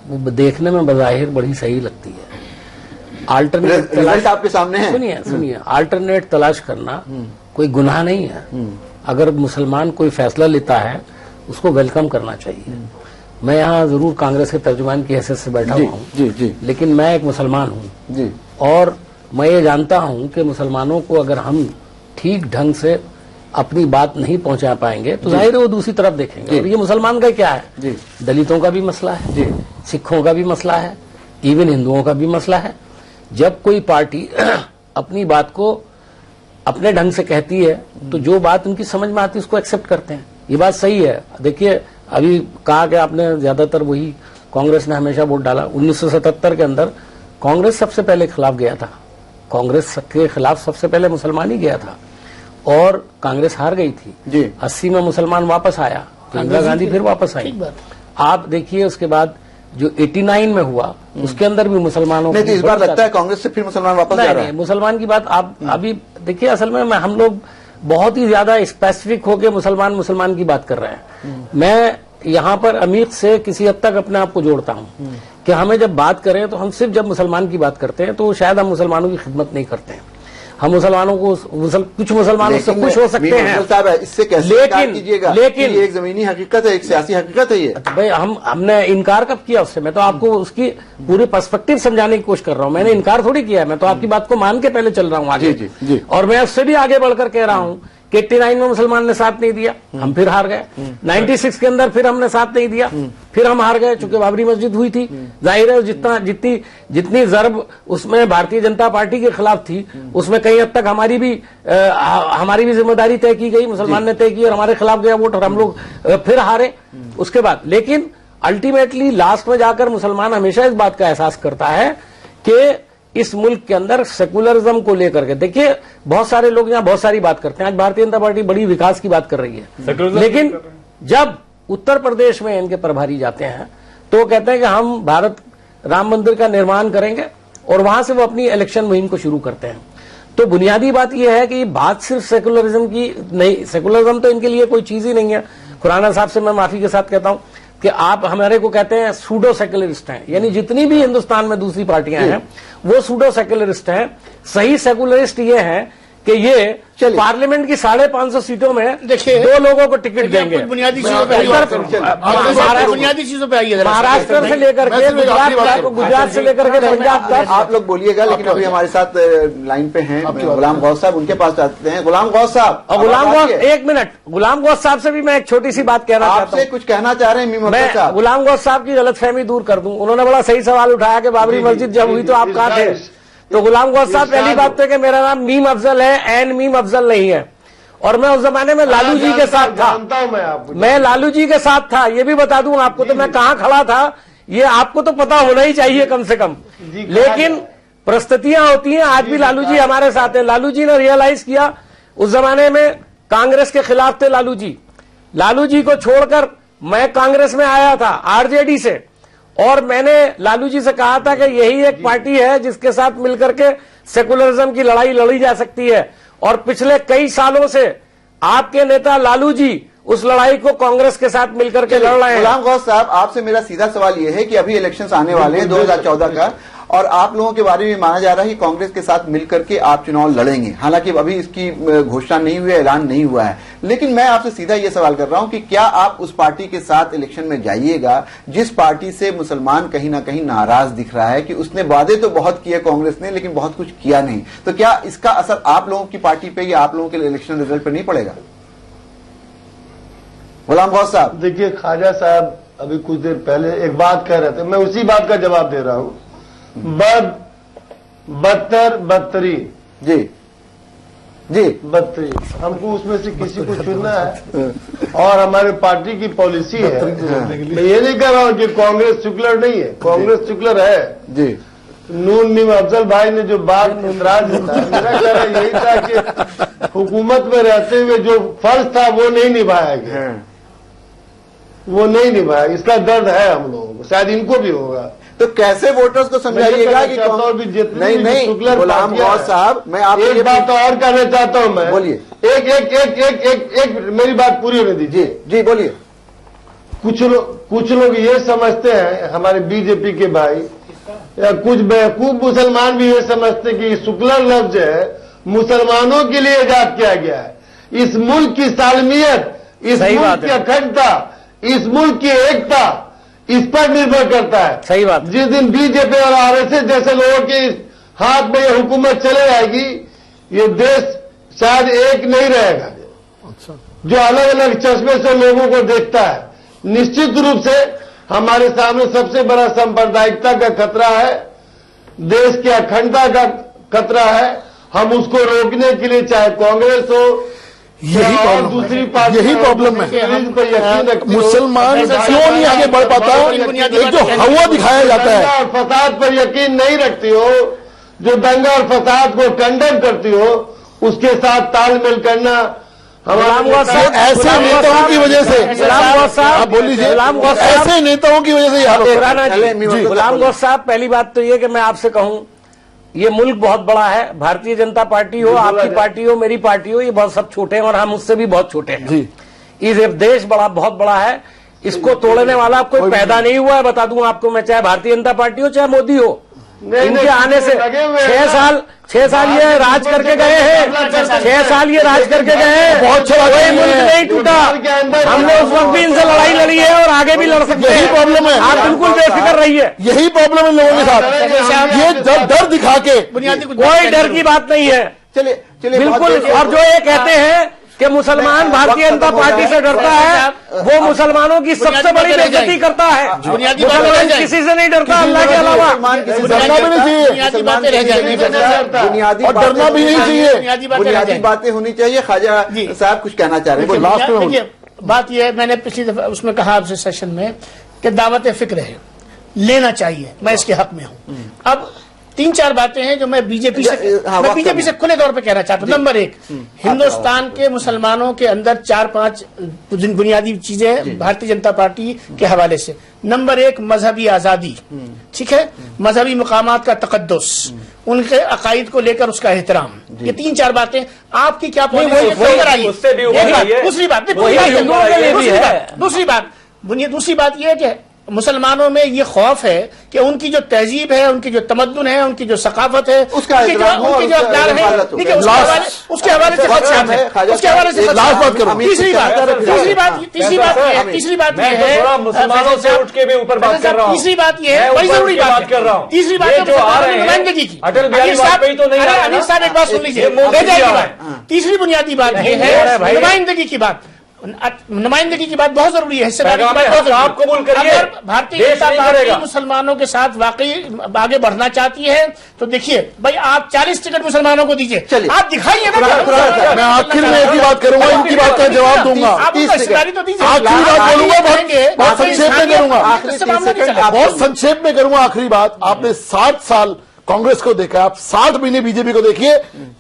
वो देखने में बज़ाहिर बड़ी सही लगती है। अल्टरनेट तलाश आपके सामने है। सुनिए, अल्टरनेट तलाश करना कोई गुनाह नहीं है। अगर मुसलमान कोई फैसला लेता है, उसको वेलकम करना चाहिए। मैं यहाँ जरूर कांग्रेस के तर्जुमान की हैसियत से बैठा हुआ हूँ, लेकिन मैं एक मुसलमान हूँ और मैं ये जानता हूँ कि मुसलमानों को अगर हम ठीक ढंग से अपनी बात नहीं पहुंचा पाएंगे तो जाहिर है वो दूसरी तरफ देखेंगे। और ये मुसलमान का क्या है, दलितों का भी मसला है, सिखों का भी मसला है, इवन हिंदुओं का भी मसला है। जब कोई पार्टी अपनी बात को अपने ढंग से कहती है तो जो बात उनकी समझ में आती है उसको एक्सेप्ट करते हैं। ये बात सही है। देखिए, अभी कहा कि आपने ज्यादातर वही कांग्रेस ने हमेशा वोट डाला। 1977 के अंदर कांग्रेस सबसे पहले खिलाफ गया था, कांग्रेस के खिलाफ सबसे पहले मुसलमान ही गया था और कांग्रेस हार गई थी। 80 में मुसलमान वापस आया, इंदिरा गांधी फिर वापस आई। आप देखिए उसके बाद जो 89 में हुआ उसके अंदर भी मुसलमानों नहीं, तो इस बार लगता है कांग्रेस से फिर मुसलमान वापस आ रहा है। मुसलमान की बात आप अभी देखिए, असल में हम लोग बहुत ही ज्यादा स्पेसिफिक होकर मुसलमान की बात कर रहे हैं। मैं यहाँ पर अमीर से किसी हद तक अपने आप को जोड़ता हूँ कि हमें जब बात करें तो हम सिर्फ जब मुसलमान की बात करते हैं तो शायद हम मुसलमानों की खिदमत नहीं करते हैं। हम मुसलमानों को कुछ मुसलमानों से खुश हो सकते हैं, इससे कैसे लेकिन ये एक जमीनी हकीकत है, एक सियासी हकीकत है। ये भाई हमने इनकार कब किया उससे? मैं तो आपको उसकी पूरे पर्सपेक्टिव समझाने की कोशिश कर रहा हूँ। मैंने इनकार थोड़ी किया है, मैं तो आपकी बात को मान के पहले चल रहा हूँ आगे। और मैं उससे भी आगे बढ़कर कह रहा हूँ कि 89 में मुसलमान ने साथ नहीं दिया, हम फिर हार गए। 96 के अंदर फिर हमने साथ नहीं दिया, फिर हम हार गए, चूंकि बाबरी मस्जिद हुई थी। जाहिर है जितनी जरब उसमें भारतीय जनता पार्टी के खिलाफ थी, उसमें कई हद तक हमारी भी जिम्मेदारी तय की गई। मुसलमान ने तय की और हमारे खिलाफ गया वोट और हम लोग फिर हारे उसके बाद। लेकिन अल्टीमेटली लास्ट में जाकर मुसलमान हमेशा इस बात का एहसास करता है कि इस मुल्क के अंदर सेकुलरिज्म को लेकर के, देखिए बहुत सारे लोग यहाँ बहुत सारी बात करते हैं। आज भारतीय जनता पार्टी बड़ी विकास की बात कर रही है, लेकिन जब उत्तर प्रदेश में इनके प्रभारी जाते हैं तो वो कहते हैं कि हम भारत राम मंदिर का निर्माण करेंगे और वहां से वो अपनी इलेक्शन मुहिम को शुरू करते हैं। तो बुनियादी बात यह है कि बात सिर्फ सेकुलरिज्म की नहीं, सेकुलरिज्म तो इनके लिए कोई चीज ही नहीं है। खुराना साहब से मैं माफी के साथ कहता हूं कि आप हमारे को कहते हैं सूडो सेकुलरिस्ट हैं, यानी जितनी भी हिंदुस्तान में दूसरी पार्टियां हैं वो सूडो सेकुलरिस्ट हैं। सही सेकुलरिस्ट ये है कि ये पार्लियामेंट की 550 सीटों में देखिए 2 लोगों को टिकट देंगे। बुनियादी चीजों पे आइए, महाराष्ट्र से लेकर के गुजरात से लेकर के पंजाब तक। आप लोग बोलिएगा, लेकिन अभी हमारे साथ लाइन पे हैं गुलाम गौस साहब, उनके पास जाते हैं। गुलाम गौस साहब, एक मिनट, गुलाम गौस साहब से भी मैं एक छोटी सी बात कहना चाहता हूँ। कुछ कहना चाह रहे हैं? मैं गुलाम गौस साहब की गलतफहमी दूर कर दूं। उन्होंने बड़ा सही सवाल उठाया कि बाबरी मस्जिद जब हुई तो आप कहाँ थे? तो गुलाम गौस साहब, पहली बात तो कि मेरा नाम मीम अफजल है, एन मीम अफजल नहीं है। और मैं उस जमाने में लालू जी के साथ था, मैं लालू जी के साथ था, ये भी बता दूं आपको। तो मैं कहाँ खड़ा था ये आपको तो पता होना ही चाहिए कम से कम। लेकिन परिस्थितियां होती हैं, आज भी लालू जी हमारे साथ हैं। लालू जी ने रियलाइज किया, उस जमाने में कांग्रेस के खिलाफ थे लालू जी। लालू जी को छोड़कर मैं कांग्रेस में आया था आरजेडी से, और मैंने लालू जी से कहा था कि यही एक पार्टी है जिसके साथ मिलकर के सेकुलरिज्म की लड़ाई लड़ी जा सकती है। और पिछले कई सालों से आपके नेता लालू जी उस लड़ाई को कांग्रेस के साथ मिलकर के लड़ रहे हैं। गुलाम गौस साहब, आपसे मेरा सीधा सवाल यह है कि अभी इलेक्शंस आने वाले हैं 2014 का, और आप लोगों के बारे में माना जा रहा है कि कांग्रेस के साथ मिलकर के आप चुनाव लड़ेंगे। हालांकि अभी इसकी घोषणा नहीं हुई है, ऐलान नहीं हुआ है, लेकिन मैं आपसे सीधा ये सवाल कर रहा हूं कि क्या आप उस पार्टी के साथ इलेक्शन में जाइएगा जिस पार्टी से मुसलमान कहीं ना कहीं नाराज दिख रहा है कि उसने वादे तो बहुत किए कांग्रेस ने लेकिन बहुत कुछ किया नहीं? तो क्या इसका असर आप लोगों की पार्टी पे या आप लोगों के इलेक्शन रिजल्ट पे नहीं पड़ेगा? गुलाम गौस साहब, देखिए ख्वाजा साहब अभी कुछ देर पहले एक बात कह रहे थे, मैं उसी बात का जवाब दे रहा हूं। बद, बदतर, बदतरीन, जी जी बदतरीन, हमको उसमें से किसी को चुनना है और हमारे पार्टी की पॉलिसी है। मैं ये नहीं कह रहा हूं कि कांग्रेस सेक्युलर नहीं है, कांग्रेस सेक्युलर है जी। नून मीम अफजल भाई ने जो बात इतराज था, मेरा कहना यही था कि हुकूमत में रहते हुए जो फर्ज था वो नहीं निभाया गया, वो नहीं निभाया। इसका दर्द है हम लोगों को, शायद इनको भी होगा। तो कैसे वोटर्स को समझाइएगा कि नहीं गुलाम गौस साहब, मैं आपको एक बात और कहना चाहता हूं। मैं बोलिए, एक मेरी बात पूरी होने दीजिए। जी बोलिए। कुछ लोग ये समझते हैं, हमारे बीजेपी के भाई या कुछ बेवकूफ मुसलमान भी ये समझते हैं कि सेक्युलर लफ्ज है मुसलमानों के लिए इजाद किया गया है। इस मुल्क की सालमियत, इस मुल्क की अखंडता, इस मुल्क की एकता इस पर निर्भर करता है। सही बात। जिस दिन बीजेपी और आरएसएस जैसे लोगों के हाथ में ये हुकूमत चले जाएगी, ये देश शायद एक नहीं रहेगा। जो अलग अलग चश्मे से लोगों को देखता है, निश्चित रूप से हमारे सामने सबसे बड़ा सांप्रदायिकता का खतरा है, देश की अखंडता का खतरा है। हम उसको रोकने के लिए चाहे कांग्रेस हो, यही प्रॉब्लम, दूसरी पार्टी, यही प्रॉब्लम है। मुसलमान क्यों नहीं आगे बढ़ पाता? एक जो हवा दिखाया जाता है, और फसाद पर यकीन नहीं रखती हो, जो दंगा और फसाद को कंडेम करती हो, उसके साथ तालमेल करना ऐसे नेताओं की वजह से, आप बोल लीजिए, ऐसे नेताओं की वजह से। गुलाम गौस साहब, पहली बात तो ये कि मैं आपसे कहूं, ये मुल्क बहुत बड़ा है। भारतीय जनता पार्टी हो, आपकी पार्टी हो, मेरी पार्टी हो, ये बहुत सब छोटे हैं और हम उससे भी बहुत छोटे हैं। ये देश बहुत बड़ा है, इसको तोड़ने वाला कोई पैदा नहीं हुआ है। बता दूं आपको मैं, चाहे भारतीय जनता पार्टी हो चाहे मोदी हो, इनके आने से 6 साल ये राज करके गए हैं, 6 साल ये राज करके गए हैं, बहुत कोई मुल्क नहीं टूटा। हमने उस वक्त भी इनसे लड़ाई लड़ी है और आगे भी लड़ सकते हैं। यही प्रॉब्लम है, आप बिल्कुल बेफिक्र रहिए। यही प्रॉब्लम है लोगों के साथ, ये डर दिखा के कोई डर की बात नहीं है। चलिए बिल्कुल। और जो ये कहते हैं कि मुसलमान भारतीय जनता पार्टी से डरता है, वो मुसलमानों की सबसे बड़ी बेइज्जती करता है। मुसलमान किसी से नहीं डरता अल्लाह के अलावा। डरना भी नहीं चाहिए, डरना भी नहीं चाहिए, बुनियादी बातें होनी चाहिए। ख्वाजा साहब कुछ कहना चाह रहे हैं, लास्ट में। देखिए, बात यह है, मैंने पिछली दफा उसमें कहा आपसे सेशन में कि दावत फिक्र है, लेना चाहिए, मैं इसके हक में हूं। अब 3-4 बातें हैं जो मैं बीजेपी से खुले तौर पे कहना चाहता हूं। नंबर 1, हिंदुस्तान के मुसलमानों के अंदर 4-5 बुनियादी चीजें भारतीय जनता पार्टी के हवाले से। नंबर 1, मजहबी आजादी, ठीक है, मजहबी मकामात का तकद्दुस, उनके अकायद को लेकर उसका एहतराम। ये 3-4 बातें आपकी क्या दूसरी बात यह है कि मुसलमानों में ये खौफ है कि उनकी जो तहजीब है, उनकी जो तमद्दुन है, उनकी जो सकाफत है, उसका उनकी जो अक़दार है, उसके हवाले से खदशात है, उसके हवाले से। तीसरी बात यह है, मुसलमानों से उठ के भी ऊपर बात कर रहा हूं। तीसरी बात यह है, बड़ी जरूरी बात कर रहा हूं। तीसरी बात जो आ रहे हैं अटल बिहारी वाजपेयी तो नहीं, अनिल साहब एक बात सुन लीजिए। तीसरी बुनियादी बात यह है नुमाइंदगी की बात। नुमाइंदगी की बात बहुत जरूरी है, हिस्सेदारी की बात बहुत आप कबूल करिए। अगर भारतीय जनता पार्टी मुसलमानों के साथ वाकई आगे बढ़ना चाहती है तो देखिए भाई, आप 40 टिकट मुसलमानों को दीजिए, आप दिखाइए ना। मैं आखिर में एक ही बात करूंगा, इनकी बात का जवाब दूंगा। आप हिस्सेदारी तो दीजिए। आखिरी बात बोलूंगा, बहुत संक्षेप में करूंगा, बहुत संक्षेप में करूंगा। आखिरी बात, आपने 60 साल कांग्रेस को देखा, आप 60 महीने बीजेपी को देखिए।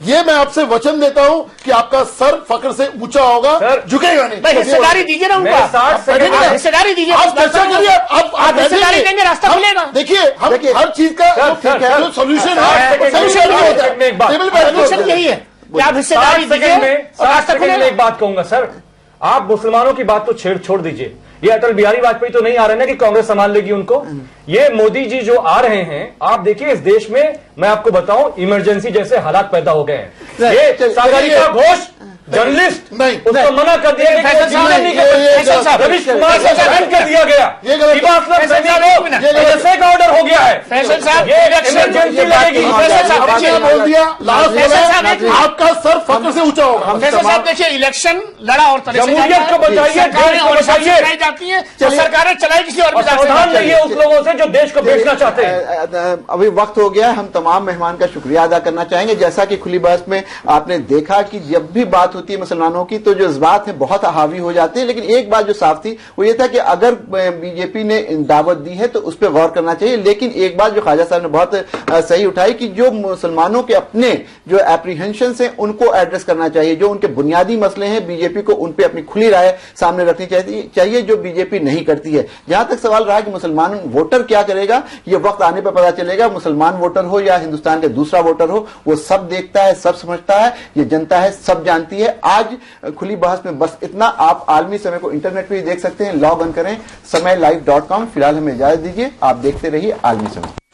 ये मैं आपसे वचन देता हूं कि आपका सर फक्र से ऊंचा होगा, झुकेगा नहीं। हिस्सेदारी दीजिए ना उनको, हिस्सेदारी दीजिए, आप चर्चा करिए। आप हिस्सेदारी देंगे, रास्ता खुलेगा। देखिए, हम हर चीज का जो सोल्यूशन है, सोल्यूशन यही है। आप हिस्सेदारी सेकंड में एक बात कहूंगा सर, आप मुसलमानों की बात तो छोड़ दीजिए, ये अटल बिहारी वाजपेयी तो नहीं आ रहे ना कि कांग्रेस संभाल लेगी उनको। ये मोदी जी जो आ रहे हैं, आप देखिए इस देश में मैं आपको बताऊं इमरजेंसी जैसे हालात पैदा हो गए हैं। ये सागरिका घोष जर्नलिस्ट नहीं उसको मना कर दिया, रवीश कुमार को सस्पेंड कर दिया गया, का ऑर्डर हो गया है। फैसल साहब ये इमरजेंसी लगेगी, बोल दिया आपका सर फख्र से ऊंचा होगा। फैसल साहब देखिए इलेक्शन लड़ा और जमहूरियत को बचाइए, देश को बचाइए, जाती है सरकारें चलाई किसी और सावधान रहिए उस लोगों से जो देश को बेचना चाहते हैं। अभी वक्त हो गया, हम तमाम मेहमान का शुक्रिया अदा करना चाहेंगे। जैसा कि खुली बहस में आपने देखा कि जब भी बात होती है मुसलमानों की तो जो जज्बात है बहुत हावी हो जाते हैं, लेकिन एक बात जो साफ थी वो ये था कि अगर बीजेपी ने दावत दी है तो उस पर गौर करना चाहिए। लेकिन एक बात जो ख्वाजा साहब ने बहुत सही उठाई कि जो मुसलमानों के अपने जो एप्रीहेंशन है उनको एड्रेस करना चाहिए, जो उनके बुनियादी मसले हैं बीजेपी को उन पर अपनी खुली राय सामने रखनी चाहिए जो बीजेपी नहीं करती है। जहां तक सवाल रहा कि मुसलमान वोटर क्या करेगा, ये वक्त आने पर पता चलेगा। मुसलमान वोटर हो या हिंदुस्तान के दूसरा वोटर हो, वो सब देखता है, सब समझता है, ये जनता है, सब जानती है। आज खुली बहस में बस इतना। आप आलमी समय को इंटरनेट पे ही देख सकते हैं, लॉग इन करें समयlive.com। फिलहाल हमें इजाजत दीजिए, आप देखते रहिए आलमी समय।